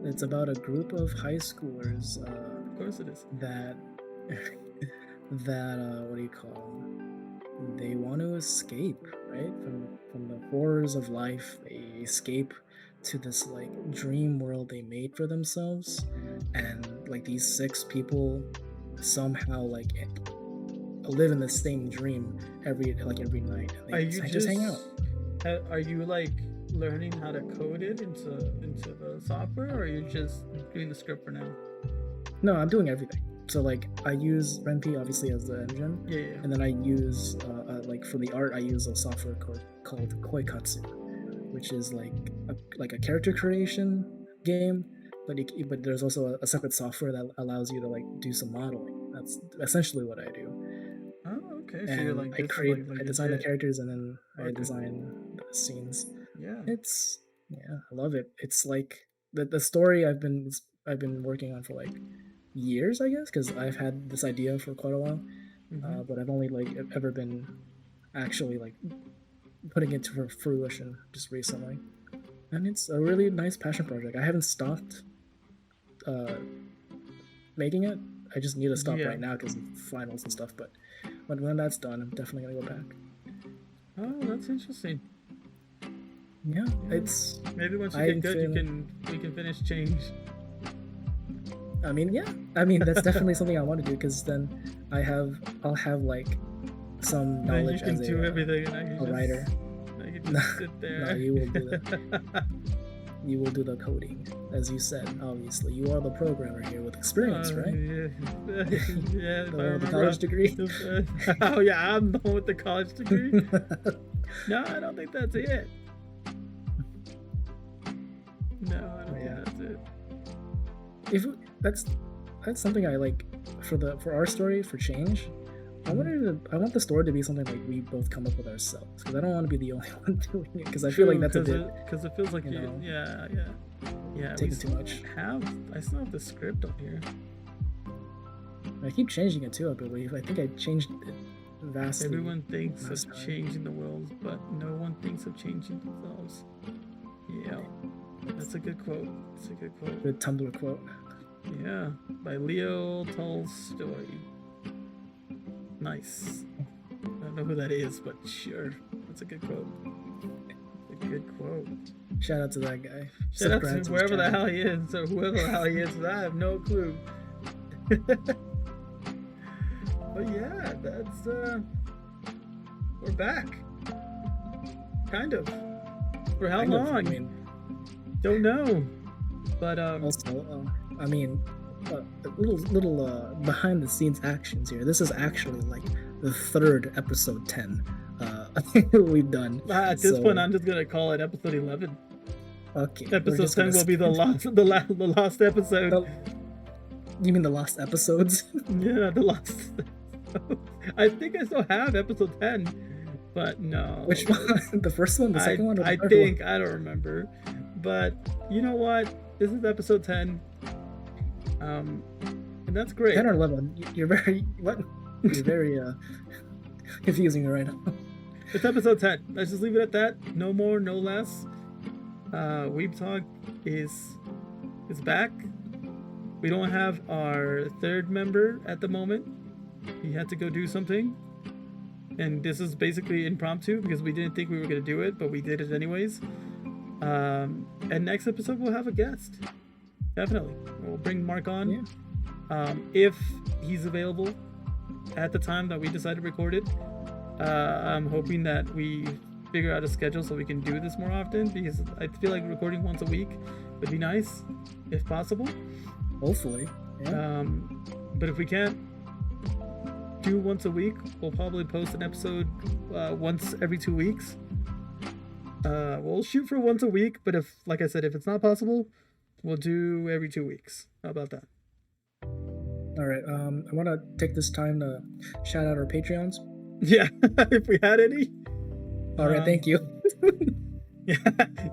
B: it's about a group of high schoolers
A: Of course it is.
B: that what do you call? They want to escape, right, from the horrors of life. They escape to this like dream world they made for themselves, and like these 6 people somehow like live in the same dream every night. And
A: Are
B: they
A: you
B: just hang out.
A: Are you like learning how to code it into the software, or are you just doing the script for now?
B: No, I'm doing everything. So like I use Ren'Py obviously as the engine,
A: Yeah.
B: and then I use like for the art I use a software called Koikatsu, which is like a character creation game, but there's also a separate software that allows you to like do some modeling. That's essentially what I do.
A: Oh, okay. So
B: And
A: you're like
B: I design the characters, and then I
A: Okay.
B: design the scenes.
A: Yeah.
B: It's I love it. It's like the story I've been working on for like years, I guess, because I've had this idea for quite a while, but I've only like ever been actually like putting it to fruition just recently, and it's a really nice passion project. I haven't stopped making it. I just need to stop right now because of finals and stuff. But when that's done, I'm definitely gonna go back.
A: Oh, that's interesting.
B: Yeah, it's
A: maybe once you get good, we can finish Change.
B: I mean, yeah. I mean, that's definitely something I want to do because then I'll have like some knowledge
A: you can
B: as
A: do everything, and I can
B: writer.
A: I can just sit there.
B: No, you will do that. You will do the coding, as you said. Obviously, you are the programmer here with experience, right?
A: Yeah.
B: The college degree.
A: Oh yeah, I'm the one with the college degree. No, I don't think that's it. No, I don't think that's it.
B: If that's something I like for our story for Change. I want the story to be something like we both come up with ourselves, because I don't want to be the only one doing it, because I feel like that's a bit
A: because it feels like
B: taking too much.
A: I still have the script on here.
B: I keep changing it too, I believe. I think I changed it vastly.
A: Everyone thinks of changing the world, but no one thinks of changing themselves. Yeah, that's a good quote. It's a good quote.
B: Good Tumblr quote.
A: Yeah, by Leo Tolstoy. Nice. I don't know who that is, but sure. That's a good quote. It's a good quote.
B: Shout out to that guy.
A: Shout out to wherever the hell he is, or whoever the hell he is, I have no clue. But yeah, that's we're back. Kind of. For how long?
B: I mean,
A: don't know. But
B: also, I mean, little behind the scenes actions here. This is actually like the 3rd episode 10 we've done.
A: At this point, I'm just gonna call it episode 11.
B: Okay.
A: Episode 10 will be the last episode.
B: You mean the lost episodes?
A: Yeah, the lost. I think I still have episode 10, but no.
B: Which one? The first one, the second one, or the third
A: think
B: one?
A: I don't remember. But you know what? This is episode 10. And that's great.
B: 10 or 11. You're very You're very confusing me right now.
A: It's episode 10. Let's just leave it at that. No more, no less. Weeb Talk is back. We don't have our 3rd member at the moment. He had to go do something. And this is basically impromptu because we didn't think we were going to do it, but we did it anyways. And next episode we'll have a guest. Definitely, we'll bring Mark on.
B: Yeah.
A: If he's available at the time that we decide to record it. I'm hoping that we figure out a schedule so we can do this more often, because I feel like recording once a week would be nice if possible.
B: Hopefully. Yeah.
A: But if we can't do once a week, we'll probably post an episode once every 2 weeks. We'll shoot for once a week, but if, like I said, if it's not possible, we'll do every 2 weeks. How about that?
B: All right. I want to take this time to shout out our Patreons.
A: Yeah, if we had any.
B: All right, thank you.
A: Yeah,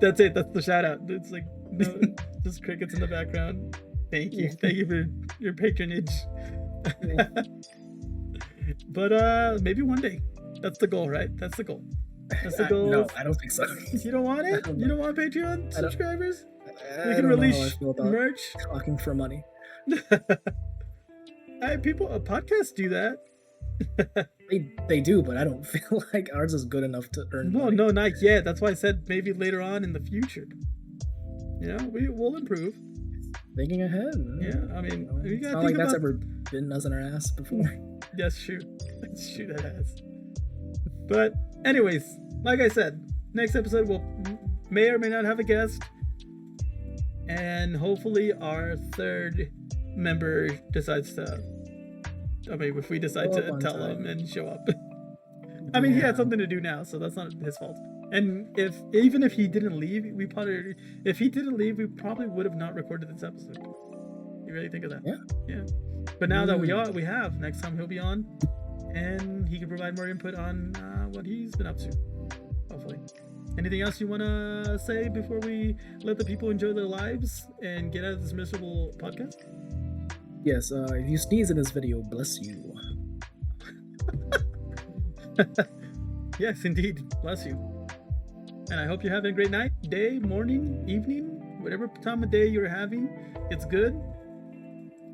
A: that's it. That's the shout out. It's like no, just crickets in the background. Thank you. Thank you for your patronage.
B: Yeah.
A: But maybe one day. That's the goal, right? That's the goal. That's the goal.
B: No, I don't think so.
A: You don't want it? You don't want Patreon subscribers? We can
B: know how I
A: release
B: feel about
A: merch.
B: Talking for money.
A: People, podcasts do that.
B: They do, but I don't feel like ours is good enough to earn
A: Well,
B: money.
A: no, not yet. That's why I said maybe later on in the future. You know, we'll improve.
B: Thinking ahead.
A: Yeah, I mean, you
B: it's
A: gotta
B: not
A: think
B: like that's
A: about...
B: ever bitten us in our ass before.
A: That's true. That's true, that has. But anyways, like I said, next episode we'll may or may not have a guest. And hopefully our third member decides to... I mean, if we decide
B: Show
A: to
B: up on
A: tell
B: time.
A: him and show up. I mean, he had something to do now, so that's not his fault. And even if he didn't leave, we probably would have not recorded this episode. You really think of that?
B: Yeah.
A: But now that we have, next time he'll be on, and he can provide more input on what he's been up to. Hopefully. Anything else you want to say before we let the people enjoy their lives and get out of this miserable podcast?
B: Yes, if you sneeze in this video, bless you.
A: Yes, indeed. Bless you. And I hope you're having a great night, day, morning, evening, whatever time of day you're having. It's good.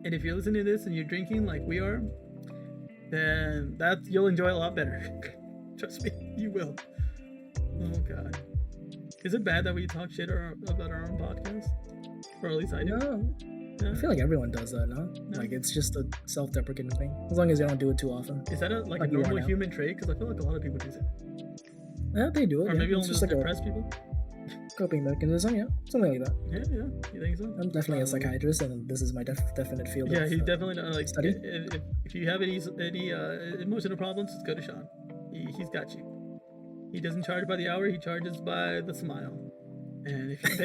A: And if you're listening to this and you're drinking like we are, then you'll enjoy it a lot better. Trust me, you will. Oh God. Is it bad that we talk shit about our own podcast? Or at least I do.
B: No.
A: Yeah.
B: I feel like everyone does that, no? Like, it's just a self-deprecating thing. As long as you don't do it too often.
A: Is that a
B: Like you are
A: normal
B: now.
A: human trait? Because I feel like a lot of people do that.
B: Yeah, they do it.
A: Or
B: yeah.
A: maybe
B: It's
A: only
B: just
A: those
B: like
A: depressed people?
B: a coping mechanism, yeah. Something like that.
A: Yeah. You think so?
B: I'm definitely a psychiatrist, and this is my definite field
A: Yeah,
B: of
A: he's definitely like
B: study.
A: If you have any emotional problems, just go to Shawn. He's got you. He doesn't charge by the hour; he charges by the smile. And if you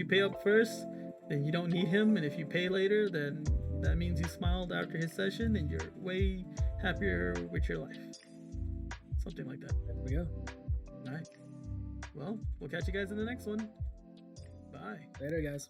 A: pay up first, then you don't need him. And if you pay later, then that means you smiled after his session, and you're way happier with your life. Something like that.
B: There we go.
A: All right. Well, we'll catch you guys in the next one. Bye.
B: Later, guys.